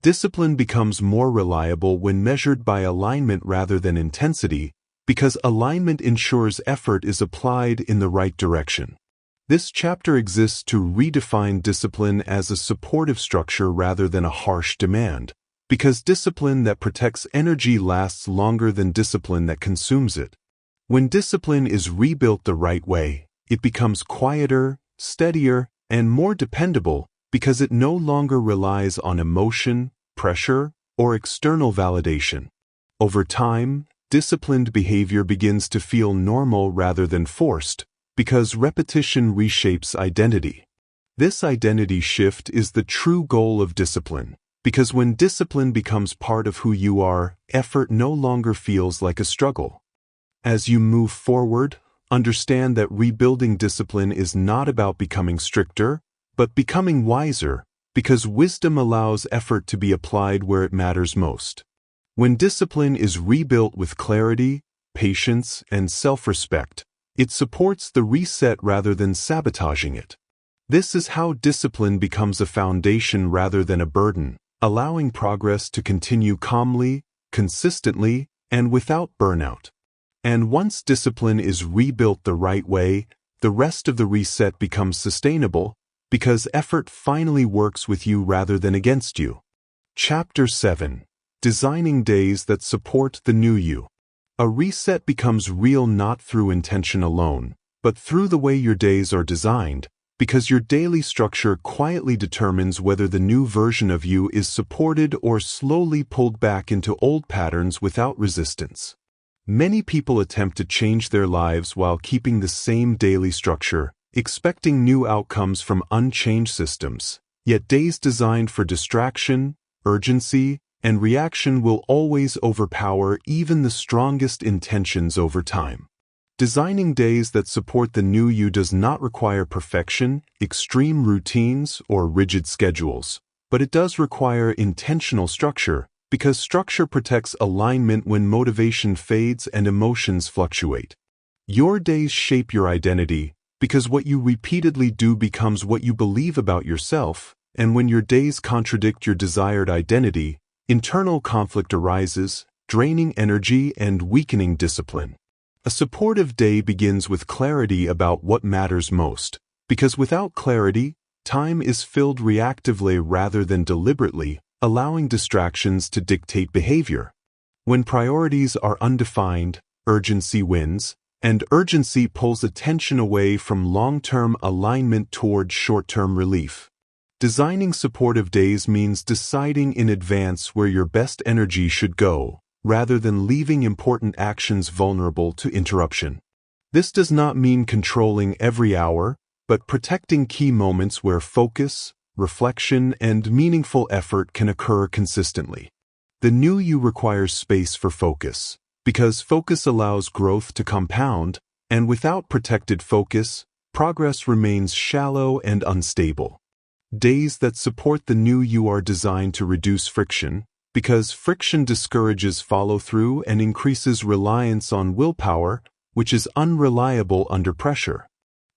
Discipline becomes more reliable when measured by alignment rather than intensity, because alignment ensures effort is applied in the right direction. This chapter exists to redefine discipline as a supportive structure rather than a harsh demand, because discipline that protects energy lasts longer than discipline that consumes it. When discipline is rebuilt the right way, it becomes quieter, steadier, and more dependable, because it no longer relies on emotion, pressure, or external validation. Over time, disciplined behavior begins to feel normal rather than forced, because repetition reshapes identity. This identity shift is the true goal of discipline, because when discipline becomes part of who you are, effort no longer feels like a struggle. As you move forward, understand that rebuilding discipline is not about becoming stricter, but becoming wiser, because wisdom allows effort to be applied where it matters most. When discipline is rebuilt with clarity, patience, and self-respect, it supports the reset rather than sabotaging it. This is how discipline becomes a foundation rather than a burden, allowing progress to continue calmly, consistently, and without burnout. And once discipline is rebuilt the right way, the rest of the reset becomes sustainable, because effort finally works with you rather than against you. Chapter 7. Designing Days That Support the New You. A reset becomes real not through intention alone, but through the way your days are designed, because your daily structure quietly determines whether the new version of you is supported or slowly pulled back into old patterns without resistance. Many people attempt to change their lives while keeping the same daily structure, expecting new outcomes from unchanged systems, yet days designed for distraction, urgency, and reaction will always overpower even the strongest intentions over time. Designing days that support the new you does not require perfection, extreme routines, or rigid schedules, but it does require intentional structure, because structure protects alignment when motivation fades and emotions fluctuate. Your days shape your identity, because what you repeatedly do becomes what you believe about yourself, and when your days contradict your desired identity, internal conflict arises, draining energy and weakening discipline. A supportive day begins with clarity about what matters most, because without clarity, time is filled reactively rather than deliberately, allowing distractions to dictate behavior. When priorities are undefined, urgency wins, and urgency pulls attention away from long-term alignment toward short-term relief. Designing supportive days means deciding in advance where your best energy should go, rather than leaving important actions vulnerable to interruption. This does not mean controlling every hour, but protecting key moments where focus, reflection, and meaningful effort can occur consistently. The new you requires space for focus, because focus allows growth to compound, and without protected focus, progress remains shallow and unstable. Days that support the new you are designed to reduce friction, because friction discourages follow-through and increases reliance on willpower, which is unreliable under pressure.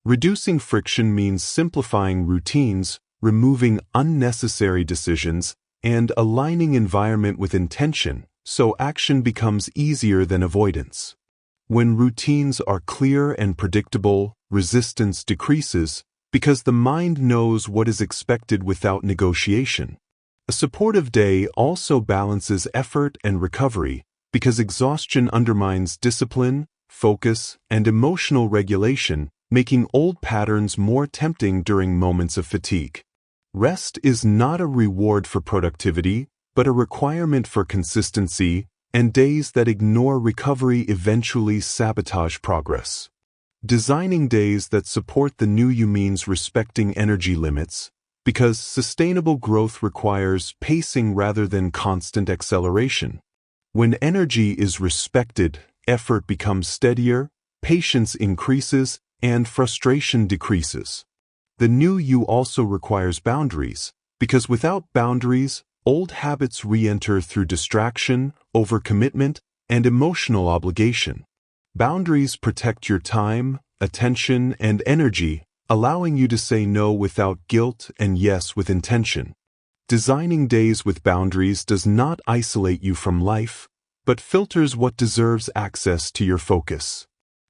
Reducing friction means simplifying routines, removing unnecessary decisions, and aligning environment with intention, so action becomes easier than avoidance. When routines are clear and predictable, resistance decreases, because the mind knows what is expected without negotiation. A supportive day also balances effort and recovery, because exhaustion undermines discipline, focus, and emotional regulation, making old patterns more tempting during moments of fatigue. Rest is not a reward for productivity, but a requirement for consistency, and days that ignore recovery eventually sabotage progress. Designing days that support the new you means respecting energy limits, because sustainable growth requires pacing rather than constant acceleration. When energy is respected, effort becomes steadier, patience increases, and frustration decreases. The new you also requires boundaries, because without boundaries, old habits re-enter through distraction, overcommitment, and emotional obligation. Boundaries protect your time, attention, and energy, allowing you to say no without guilt and yes with intention. Designing days with boundaries does not isolate you from life, but filters what deserves access to your focus.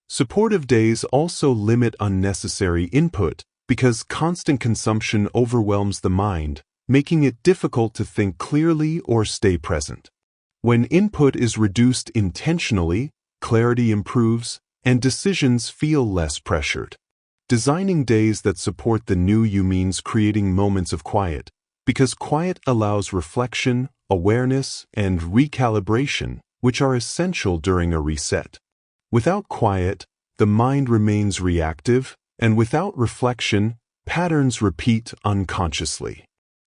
Supportive days also limit unnecessary input, because constant consumption overwhelms the mind, making it difficult to think clearly or stay present. When input is reduced intentionally, clarity improves, and decisions feel less pressured. Designing days that support the new you means creating moments of quiet, because quiet allows reflection, awareness, and recalibration, which are essential during a reset. Without quiet, the mind remains reactive, and without reflection, patterns repeat unconsciously.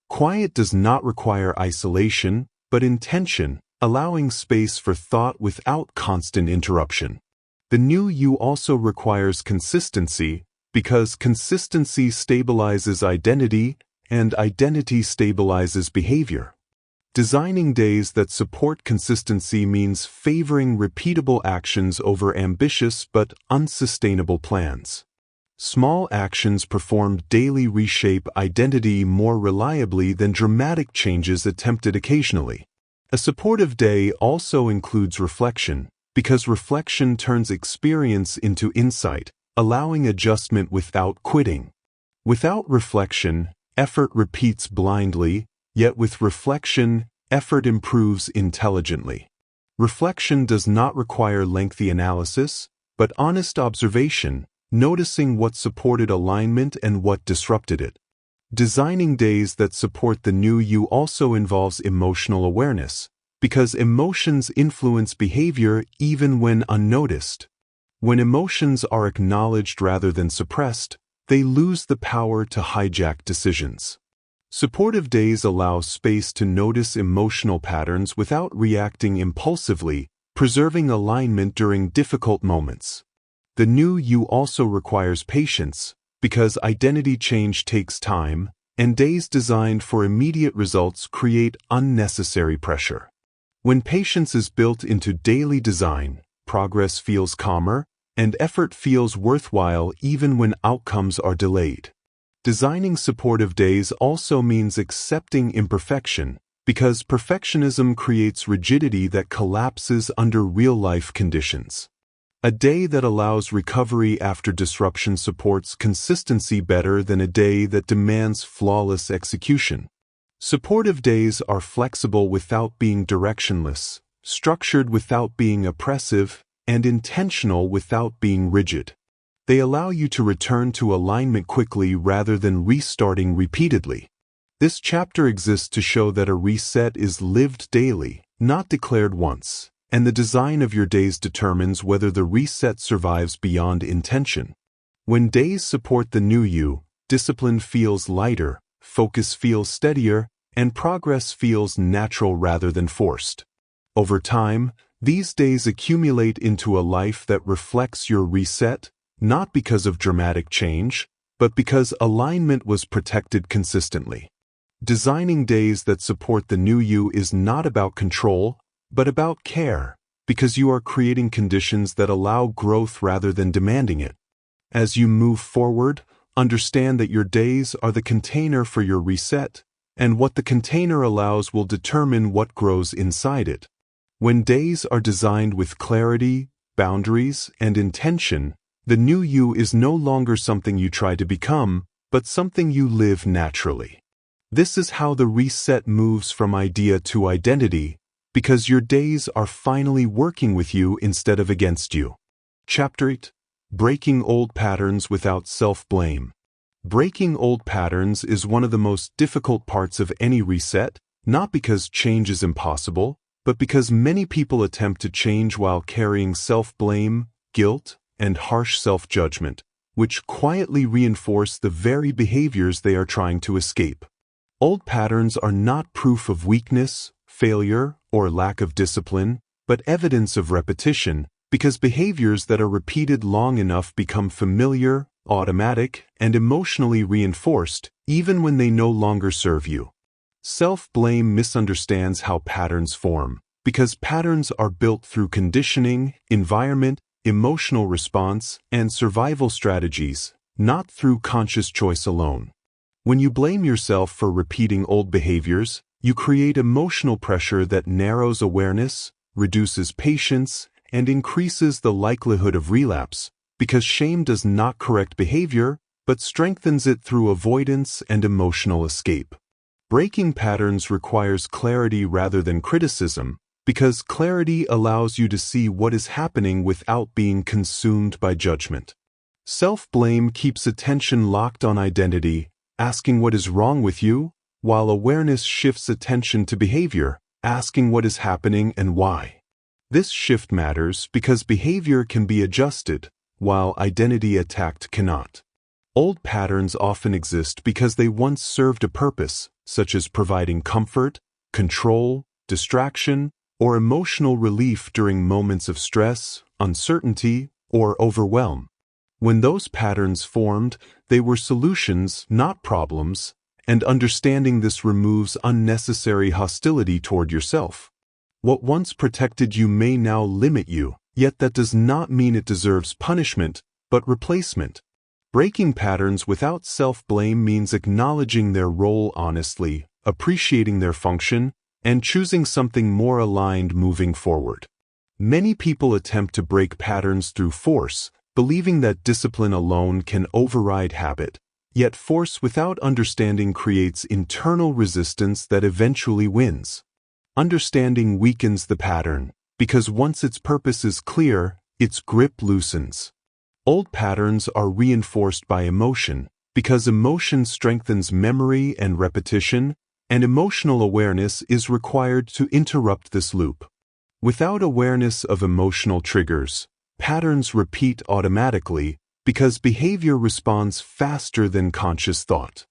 Quiet does not require isolation, but intention, allowing space for thought without constant interruption. The new you also requires consistency, because consistency stabilizes identity, and identity stabilizes behavior. Designing days that support consistency means favoring repeatable actions over ambitious but unsustainable plans. Small actions performed daily reshape identity more reliably than dramatic changes attempted occasionally. A supportive day also includes reflection, because reflection turns experience into insight, allowing adjustment without quitting. Without reflection, effort repeats blindly, yet with reflection, effort improves intelligently. Reflection does not require lengthy analysis, but honest observation, noticing what supported alignment and what disrupted it. Designing days that support the new you also involves emotional awareness, because emotions influence behavior even when unnoticed. When emotions are acknowledged rather than suppressed, they lose the power to hijack decisions. Supportive days allow space to notice emotional patterns without reacting impulsively, preserving alignment during difficult moments. The new you also requires patience, because identity change takes time, and days designed for immediate results create unnecessary pressure. When patience is built into daily design, progress feels calmer, and effort feels worthwhile even when outcomes are delayed. Designing supportive days also means accepting imperfection, because perfectionism creates rigidity that collapses under real-life conditions. A day that allows recovery after disruption supports consistency better than a day that demands flawless execution. Supportive days are flexible without being directionless, structured without being oppressive, and intentional without being rigid. They allow you to return to alignment quickly rather than restarting repeatedly. This chapter exists to show that a reset is lived daily, not declared once, and the design of your days determines whether the reset survives beyond intention. When days support the new you, discipline feels lighter, focus feels steadier, and progress feels natural rather than forced. Over time, these days accumulate into a life that reflects your reset, not because of dramatic change, but because alignment was protected consistently. Designing days that support the new you is not about control, but about care, because you are creating conditions that allow growth rather than demanding it. As you move forward, understand that your days are the container for your reset, and what the container allows will determine what grows inside it. When days are designed with clarity, boundaries, and intention, the new you is no longer something you try to become, but something you live naturally. This is how the reset moves from idea to identity, because your days are finally working with you instead of against you. Chapter 8. Breaking Old Patterns Without Self-Blame. Breaking old patterns is one of the most difficult parts of any reset, not because change is impossible, but because many people attempt to change while carrying self-blame, guilt, and harsh self-judgment, which quietly reinforce the very behaviors they are trying to escape. Old patterns are not proof of weakness, failure, or lack of discipline, but evidence of repetition, because behaviors that are repeated long enough become familiar, automatic, and emotionally reinforced, even when they no longer serve you. Self-blame misunderstands how patterns form, because patterns are built through conditioning, environment, emotional response, and survival strategies, not through conscious choice alone. When you blame yourself for repeating old behaviors, you create emotional pressure that narrows awareness, reduces patience, and increases the likelihood of relapse, because shame does not correct behavior, but strengthens it through avoidance and emotional escape. Breaking patterns requires clarity rather than criticism, because clarity allows you to see what is happening without being consumed by judgment. Self-blame keeps attention locked on identity, asking what is wrong with you, while awareness shifts attention to behavior, asking what is happening and why. This shift matters because behavior can be adjusted, while identity attacked cannot. Old patterns often exist because they once served a purpose, such as providing comfort, control, distraction, or emotional relief during moments of stress, uncertainty, or overwhelm. When those patterns formed, they were solutions, not problems, and understanding this removes unnecessary hostility toward yourself. What once protected you may now limit you, yet that does not mean it deserves punishment, but replacement. Breaking patterns without self-blame means acknowledging their role honestly, appreciating their function, and choosing something more aligned moving forward. Many people attempt to break patterns through force, believing that discipline alone can override habit, yet force without understanding creates internal resistance that eventually wins. Understanding weakens the pattern, because once its purpose is clear, its grip loosens. Old patterns are reinforced by emotion, because emotion strengthens memory and repetition, and emotional awareness is required to interrupt this loop. Without awareness of emotional triggers, patterns repeat automatically because behavior responds faster than conscious thought.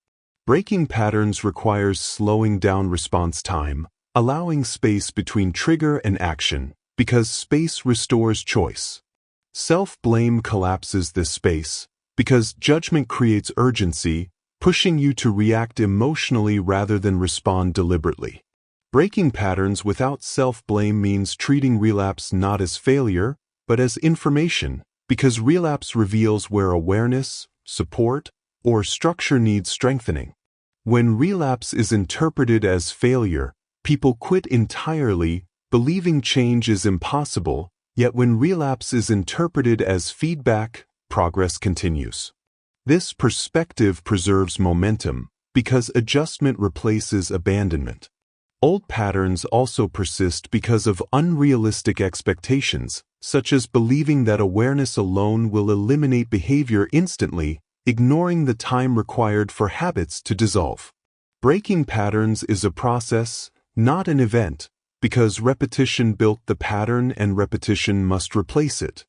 Breaking patterns requires slowing down response time, allowing space between trigger and action, because space restores choice. Self-blame collapses this space, because judgment creates urgency, pushing you to react emotionally rather than respond deliberately. Breaking patterns without self-blame means treating relapse not as failure, but as information, because relapse reveals where awareness, support, or structure needs strengthening. When relapse is interpreted as failure, people quit entirely, believing change is impossible, Yet when relapse is interpreted as feedback, progress continues. This perspective preserves momentum because adjustment replaces abandonment. Old patterns also persist because of unrealistic expectations, such as believing that awareness alone will eliminate behavior instantly, ignoring the time required for habits to dissolve. Breaking patterns is a process, not an event, because repetition built the pattern and repetition must replace it.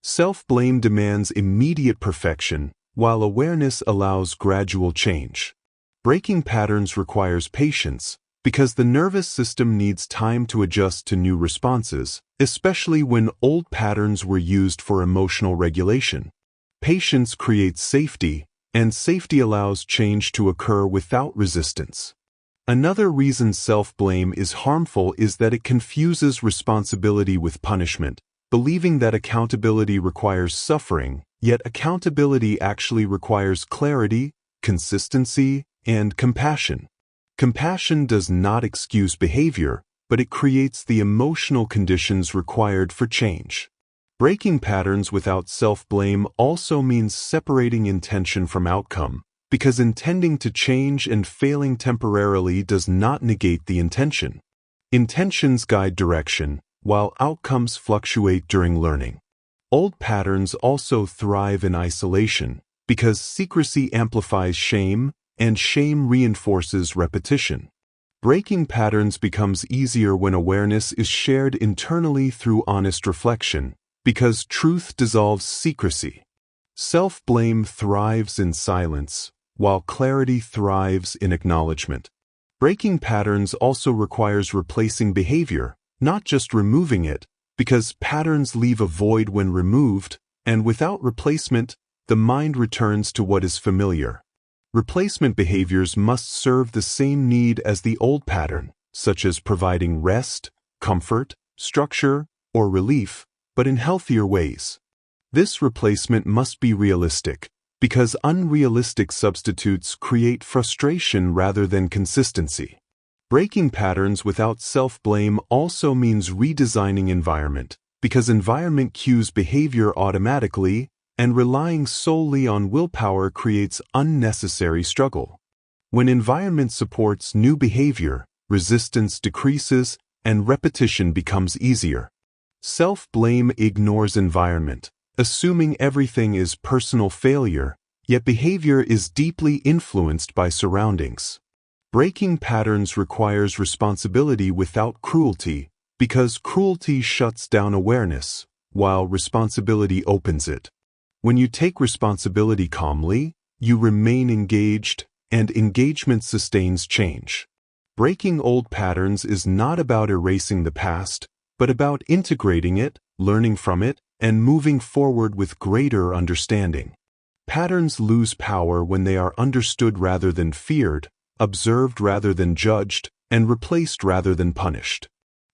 Self-blame demands immediate perfection, while awareness allows gradual change. Breaking patterns requires patience, because the nervous system needs time to adjust to new responses, especially when old patterns were used for emotional regulation. Patience creates safety, and safety allows change to occur without resistance. Another reason self-blame is harmful is that it confuses responsibility with punishment, believing that accountability requires suffering, yet accountability actually requires clarity, consistency, and compassion. Compassion does not excuse behavior, but it creates the emotional conditions required for change. Breaking patterns without self-blame also means separating intention from outcome, because intending to change and failing temporarily does not negate the intention. Intentions guide direction, while outcomes fluctuate during learning. Old patterns also thrive in isolation, because secrecy amplifies shame, and shame reinforces repetition. Breaking patterns becomes easier when awareness is shared internally through honest reflection, because truth dissolves secrecy. Self-blame thrives in silence, while clarity thrives in acknowledgement. Breaking patterns also requires replacing behavior, not just removing it, because patterns leave a void when removed, and without replacement, the mind returns to what is familiar. Replacement behaviors must serve the same need as the old pattern, such as providing rest, comfort, structure, or relief, but in healthier ways. This replacement must be realistic, because unrealistic substitutes create frustration rather than consistency. Breaking patterns without self-blame also means redesigning environment, because environment cues behavior automatically, and relying solely on willpower creates unnecessary struggle. When environment supports new behavior, resistance decreases, and repetition becomes easier. Self-blame ignores environment, assuming everything is personal failure, yet behavior is deeply influenced by surroundings. Breaking patterns requires responsibility without cruelty, because cruelty shuts down awareness, while responsibility opens it. When you take responsibility calmly, you remain engaged, and engagement sustains change. Breaking old patterns is not about erasing the past, but about integrating it, learning from it, and moving forward with greater understanding. Patterns lose power when they are understood rather than feared, observed rather than judged, and replaced rather than punished.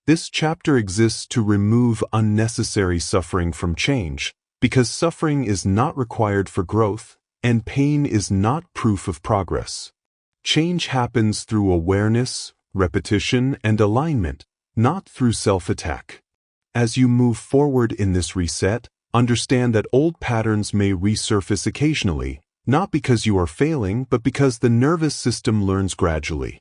This chapter exists to remove unnecessary suffering from change, because suffering is not required for growth, and pain is not proof of progress. Change happens through awareness, repetition, and alignment, not through self-attack. As you move forward in this reset, understand that old patterns may resurface occasionally, not because you are failing, but because the nervous system learns gradually.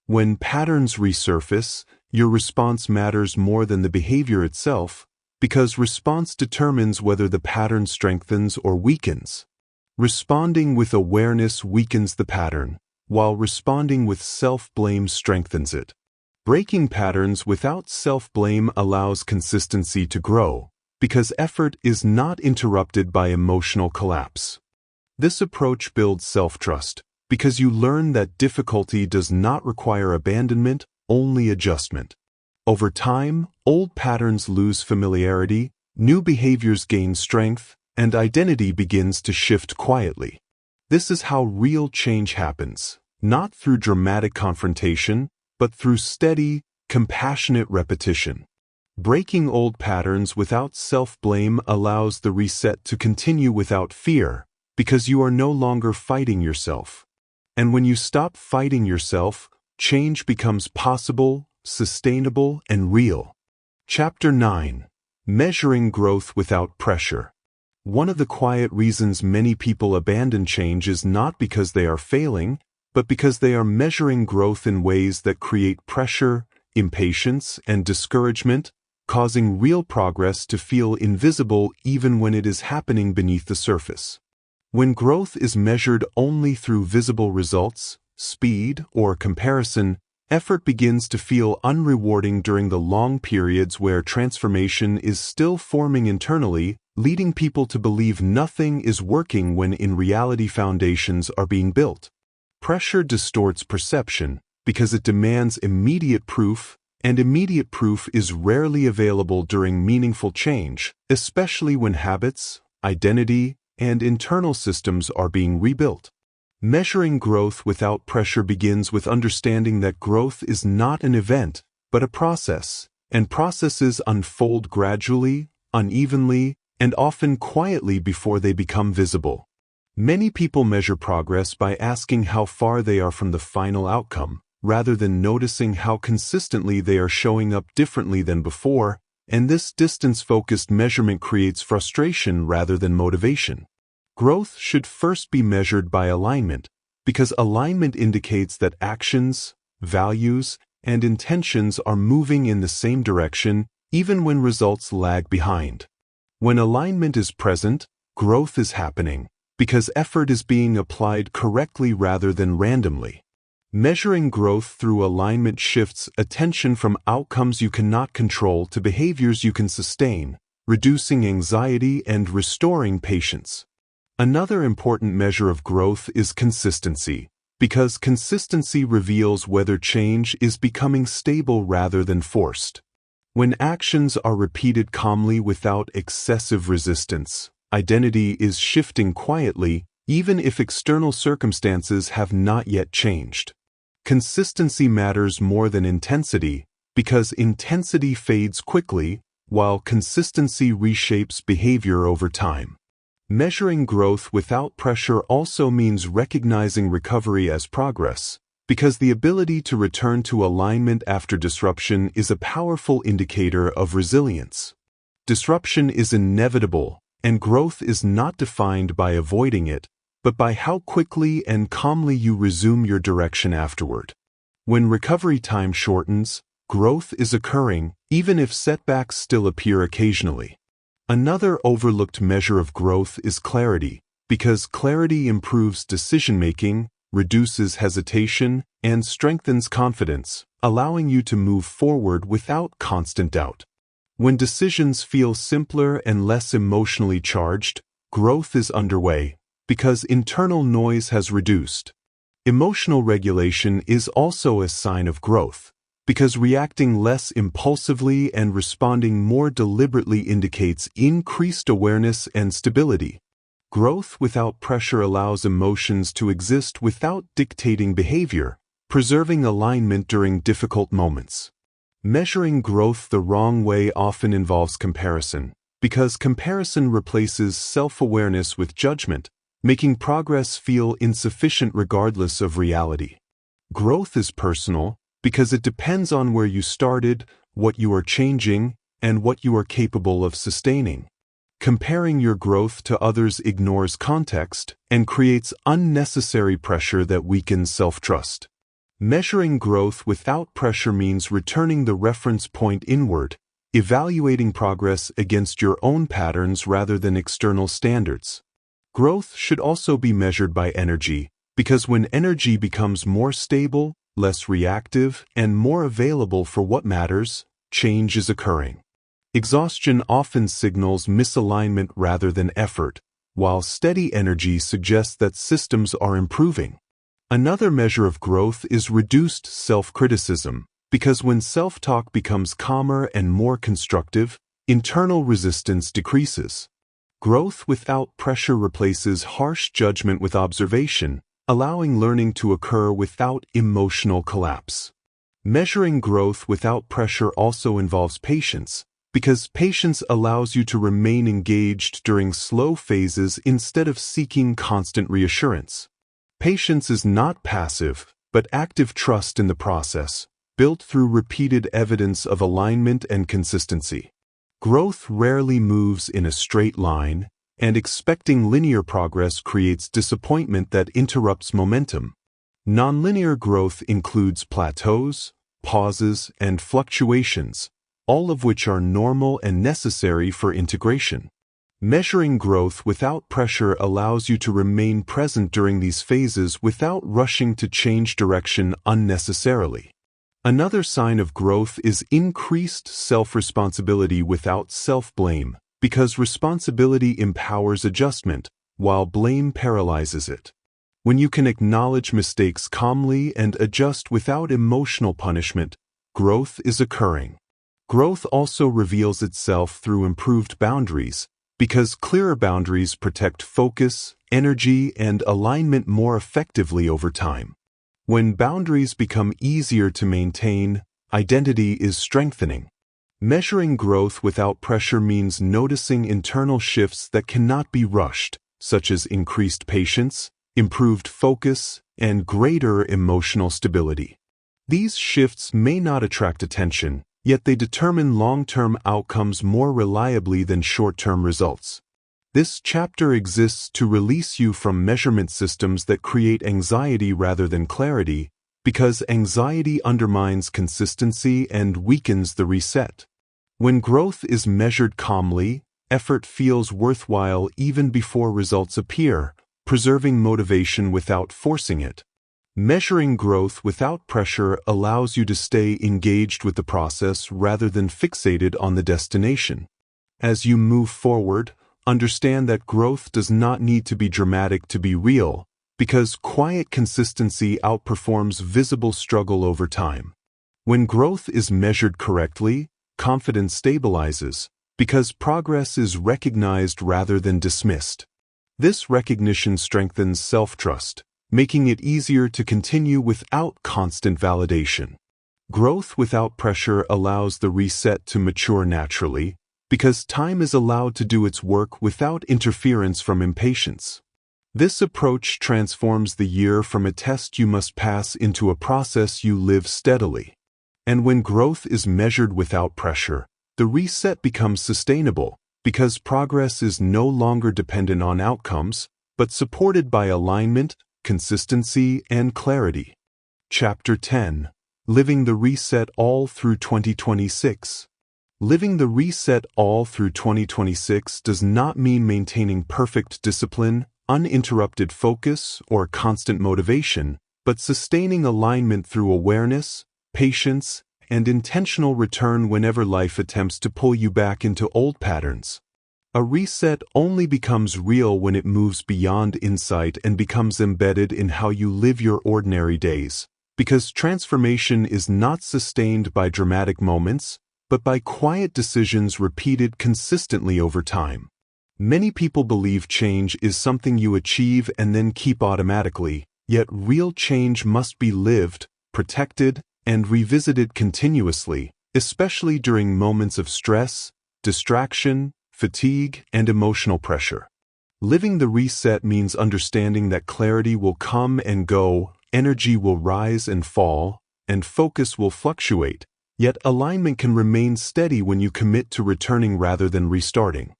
When patterns resurface, your response matters more than the behavior itself, because response determines whether the pattern strengthens or weakens. Responding with awareness weakens the pattern, while responding with self-blame strengthens it. Breaking patterns without self-blame allows consistency to grow, because effort is not interrupted by emotional collapse. This approach builds self-trust, because you learn that difficulty does not require abandonment, only adjustment. Over time, old patterns lose familiarity, new behaviors gain strength, and identity begins to shift quietly. This is how real change happens, not through dramatic confrontation, but through steady, compassionate repetition. Breaking old patterns without self-blame allows the reset to continue without fear, because you are no longer fighting yourself. And when you stop fighting yourself, change becomes possible, sustainable, and real. Chapter 9. Measuring growth without pressure. One of the quiet reasons many people abandon change is not because they are failing, but because they are measuring growth in ways that create pressure, impatience, and discouragement, causing real progress to feel invisible even when it is happening beneath the surface. When growth is measured only through visible results, speed, or comparison, effort begins to feel unrewarding during the long periods where transformation is still forming internally, leading people to believe nothing is working when in reality foundations are being built. Pressure distorts perception because it demands immediate proof, and immediate proof is rarely available during meaningful change, especially when habits, identity, and internal systems are being rebuilt. Measuring growth without pressure begins with understanding that growth is not an event, but a process, and processes unfold gradually, unevenly, and often quietly before they become visible. Many people measure progress by asking how far they are from the final outcome, rather than noticing how consistently they are showing up differently than before, and this distance-focused measurement creates frustration rather than motivation. Growth should first be measured by alignment, because alignment indicates that actions, values, and intentions are moving in the same direction even when results lag behind. When alignment is present, growth is happening, because effort is being applied correctly rather than randomly. Measuring growth through alignment shifts attention from outcomes you cannot control to behaviors you can sustain, reducing anxiety and restoring patience. Another important measure of growth is consistency, because consistency reveals whether change is becoming stable rather than forced. When actions are repeated calmly without excessive resistance, identity is shifting quietly, even if external circumstances have not yet changed. Consistency matters more than intensity, because intensity fades quickly, while consistency reshapes behavior over time. Measuring growth without pressure also means recognizing recovery as progress, because the ability to return to alignment after disruption is a powerful indicator of resilience. Disruption is inevitable, and growth is not defined by avoiding it, but by how quickly and calmly you resume your direction afterward. When recovery time shortens, growth is occurring, even if setbacks still appear occasionally. Another overlooked measure of growth is clarity, because clarity improves decision-making, reduces hesitation, and strengthens confidence, allowing you to move forward without constant doubt. When decisions feel simpler and less emotionally charged, growth is underway, because internal noise has reduced. Emotional regulation is also a sign of growth, because reacting less impulsively and responding more deliberately indicates increased awareness and stability. Growth without pressure allows emotions to exist without dictating behavior, preserving alignment during difficult moments. Measuring growth the wrong way often involves comparison, because comparison replaces self-awareness with judgment, making progress feel insufficient regardless of reality. Growth is personal, because it depends on where you started, what you are changing, and what you are capable of sustaining. Comparing your growth to others ignores context and creates unnecessary pressure that weakens self-trust. Measuring growth without pressure means returning the reference point inward, evaluating progress against your own patterns rather than external standards. Growth should also be measured by energy, because when energy becomes more stable, less reactive, and more available for what matters, change is occurring. Exhaustion often signals misalignment rather than effort, while steady energy suggests that systems are improving. Another measure of growth is reduced self-criticism, because when self-talk becomes calmer and more constructive, internal resistance decreases. Growth without pressure replaces harsh judgment with observation, allowing learning to occur without emotional collapse. Measuring growth without pressure also involves patience, because patience allows you to remain engaged during slow phases instead of seeking constant reassurance. Patience is not passive, but active trust in the process, built through repeated evidence of alignment and consistency. Growth rarely moves in a straight line, and expecting linear progress creates disappointment that interrupts momentum. Nonlinear growth includes plateaus, pauses, and fluctuations, all of which are normal and necessary for integration. Measuring growth without pressure allows you to remain present during these phases without rushing to change direction unnecessarily. Another sign of growth is increased self-responsibility without self-blame, because responsibility empowers adjustment, while blame paralyzes it. When you can acknowledge mistakes calmly and adjust without emotional punishment, growth is occurring. Growth also reveals itself through improved boundaries, because clearer boundaries protect focus, energy, and alignment more effectively over time. When boundaries become easier to maintain, identity is strengthening. Measuring growth without pressure means noticing internal shifts that cannot be rushed, such as increased patience, improved focus, and greater emotional stability. These shifts may not attract attention, yet they determine long-term outcomes more reliably than short-term results. This chapter exists to release you from measurement systems that create anxiety rather than clarity, because anxiety undermines consistency and weakens the reset. When growth is measured calmly, effort feels worthwhile even before results appear, preserving motivation without forcing it. Measuring growth without pressure allows you to stay engaged with the process rather than fixated on the destination. As you move forward, understand that growth does not need to be dramatic to be real, because quiet consistency outperforms visible struggle over time. When growth is measured correctly, confidence stabilizes, because progress is recognized rather than dismissed. This recognition strengthens self-trust, making it easier to continue without constant validation. Growth without pressure allows the reset to mature naturally, because time is allowed to do its work without interference from impatience. This approach transforms the year from a test you must pass into a process you live steadily. And when growth is measured without pressure, the reset becomes sustainable, because progress is no longer dependent on outcomes, but supported by alignment, consistency, and clarity. Chapter 10. Living the Reset All Through 2026. Living the reset all through 2026 does not mean maintaining perfect discipline, uninterrupted focus, or constant motivation, but sustaining alignment through awareness, patience, and intentional return whenever life attempts to pull you back into old patterns. A reset only becomes real when it moves beyond insight and becomes embedded in how you live your ordinary days, because transformation is not sustained by dramatic moments, but by quiet decisions repeated consistently over time. Many people believe change is something you achieve and then keep automatically, yet real change must be lived, protected, and revisited continuously, especially during moments of stress, distraction, fatigue, and emotional pressure. Living the reset means understanding that clarity will come and go, energy will rise and fall, and focus will fluctuate, yet alignment can remain steady when you commit to returning rather than restarting.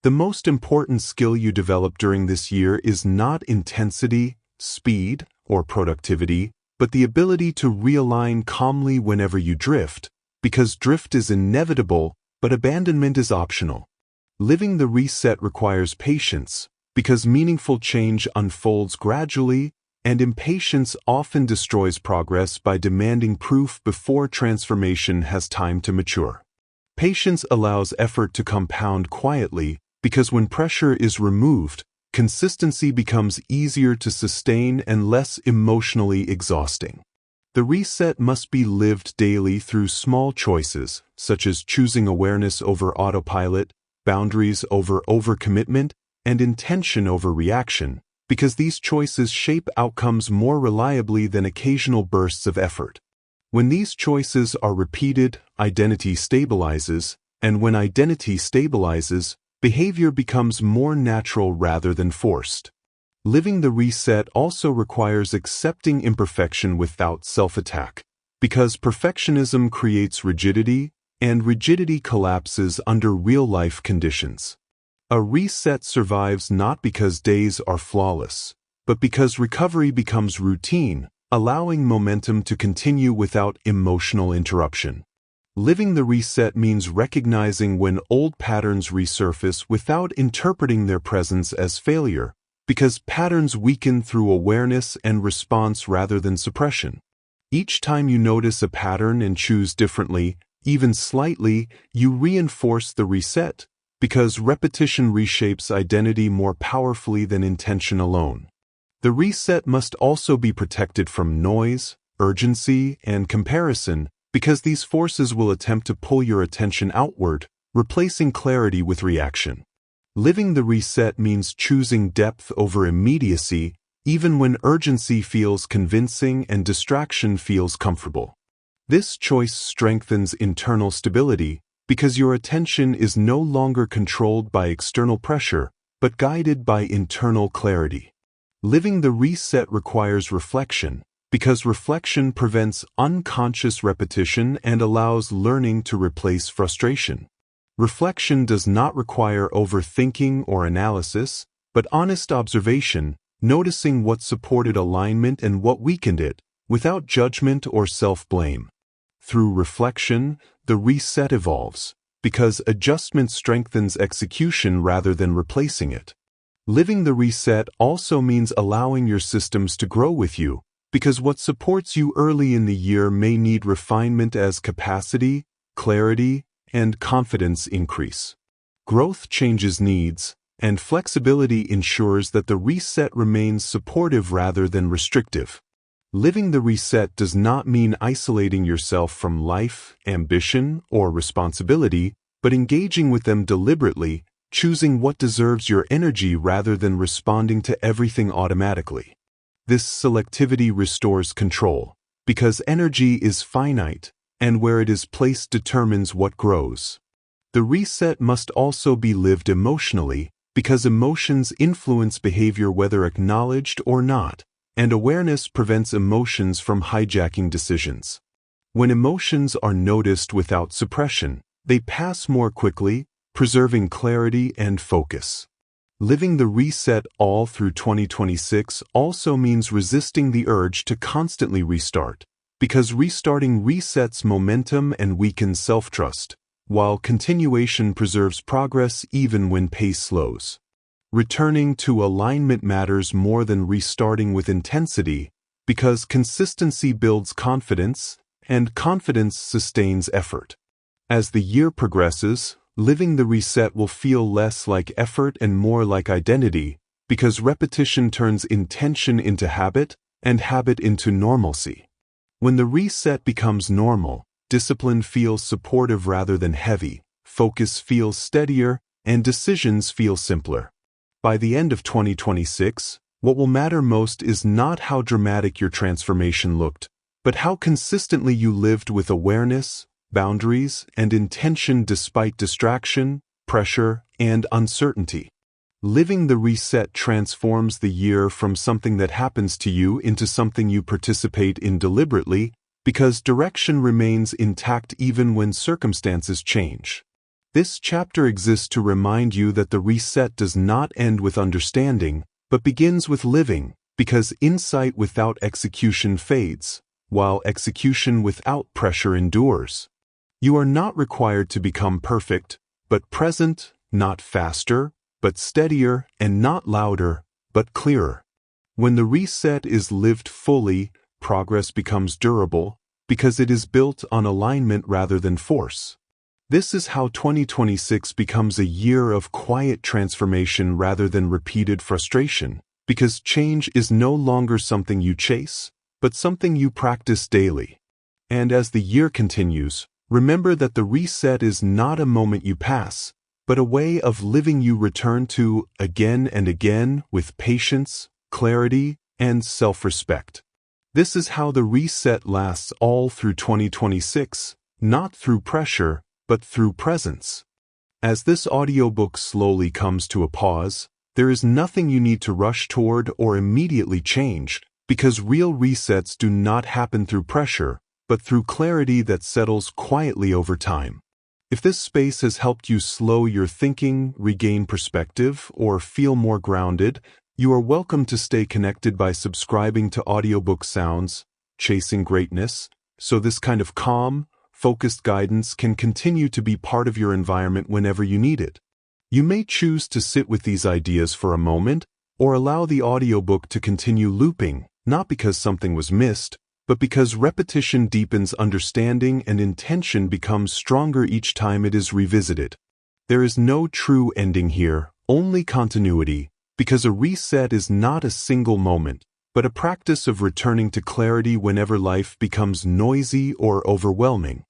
The most important skill you develop during this year is not intensity, speed, or productivity, but the ability to realign calmly whenever you drift, because drift is inevitable, but abandonment is optional. Living the reset requires patience, because meaningful change unfolds gradually, and impatience often destroys progress by demanding proof before transformation has time to mature. Patience allows effort to compound quietly, because when pressure is removed, consistency becomes easier to sustain and less emotionally exhausting. The reset must be lived daily through small choices, such as choosing awareness over autopilot, boundaries over overcommitment, and intention over reaction, because these choices shape outcomes more reliably than occasional bursts of effort. When these choices are repeated, identity stabilizes, and when identity stabilizes, behavior becomes more natural rather than forced. Living the reset also requires accepting imperfection without self-attack, because perfectionism creates rigidity, and rigidity collapses under real-life conditions. A reset survives not because days are flawless, but because recovery becomes routine, allowing momentum to continue without emotional interruption. Living the reset means recognizing when old patterns resurface without interpreting their presence as failure, because patterns weaken through awareness and response rather than suppression. Each time you notice a pattern and choose differently, even slightly, you reinforce the reset, because repetition reshapes identity more powerfully than intention alone. The reset must also be protected from noise, urgency, and comparison, because these forces will attempt to pull your attention outward, replacing clarity with reaction. Living the reset means choosing depth over immediacy, even when urgency feels convincing and distraction feels comfortable. This choice strengthens internal stability, because your attention is no longer controlled by external pressure, but guided by internal clarity. Living the reset requires reflection, because reflection prevents unconscious repetition and allows learning to replace frustration. Reflection does not require overthinking or analysis, but honest observation, noticing what supported alignment and what weakened it, without judgment or self-blame. Through reflection, the reset evolves, because adjustment strengthens execution rather than replacing it. Living the reset also means allowing your systems to grow with you, because what supports you early in the year may need refinement as capacity, clarity, and confidence increase. Growth changes needs, and flexibility ensures that the reset remains supportive rather than restrictive. Living the reset does not mean isolating yourself from life, ambition, or responsibility, but engaging with them deliberately, choosing what deserves your energy rather than responding to everything automatically. This selectivity restores control, because energy is finite, and where it is placed determines what grows. The reset must also be lived emotionally, because emotions influence behavior whether acknowledged or not, and awareness prevents emotions from hijacking decisions. When emotions are noticed without suppression, they pass more quickly, preserving clarity and focus. Living the reset all through 2026 also means resisting the urge to constantly restart, because restarting resets momentum and weakens self-trust, while continuation preserves progress even when pace slows. Returning to alignment matters more than restarting with intensity, because consistency builds confidence, and confidence sustains effort. As the year progresses, living the reset will feel less like effort and more like identity, because repetition turns intention into habit, and habit into normalcy. When the reset becomes normal, discipline feels supportive rather than heavy, focus feels steadier, and decisions feel simpler. By the end of 2026, what will matter most is not how dramatic your transformation looked, but how consistently you lived with awareness, boundaries, and intention despite distraction, pressure, and uncertainty. Living the reset transforms the year from something that happens to you into something you participate in deliberately, because direction remains intact even when circumstances change. This chapter exists to remind you that the reset does not end with understanding, but begins with living, because insight without execution fades, while execution without pressure endures. You are not required to become perfect, but present, not faster, but steadier, and not louder, but clearer. When the reset is lived fully, progress becomes durable, because it is built on alignment rather than force. This is how 2026 becomes a year of quiet transformation rather than repeated frustration, because change is no longer something you chase, but something you practice daily. And as the year continues, remember that the reset is not a moment you pass, but a way of living you return to again and again with patience, clarity, and self-respect. This is how the reset lasts all through 2026, not through pressure, but through presence. As this audiobook slowly comes to a pause, there is nothing you need to rush toward or immediately change, because real resets do not happen through pressure, but through clarity that settles quietly over time. If this space has helped you slow your thinking, regain perspective, or feel more grounded, you are welcome to stay connected by subscribing to Audiobook Sounds, Chasing Greatness, so this kind of calm, focused guidance can continue to be part of your environment whenever you need it. You may choose to sit with these ideas for a moment, or allow the audiobook to continue looping, not because something was missed, but because repetition deepens understanding and intention becomes stronger each time it is revisited. There is no true ending here, only continuity, because a reset is not a single moment, but a practice of returning to clarity whenever life becomes noisy or overwhelming.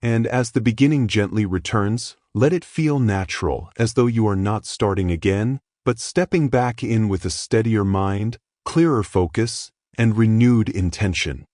And as the beginning gently returns, let it feel natural, as though you are not starting again, but stepping back in with a steadier mind, clearer focus, and renewed intention.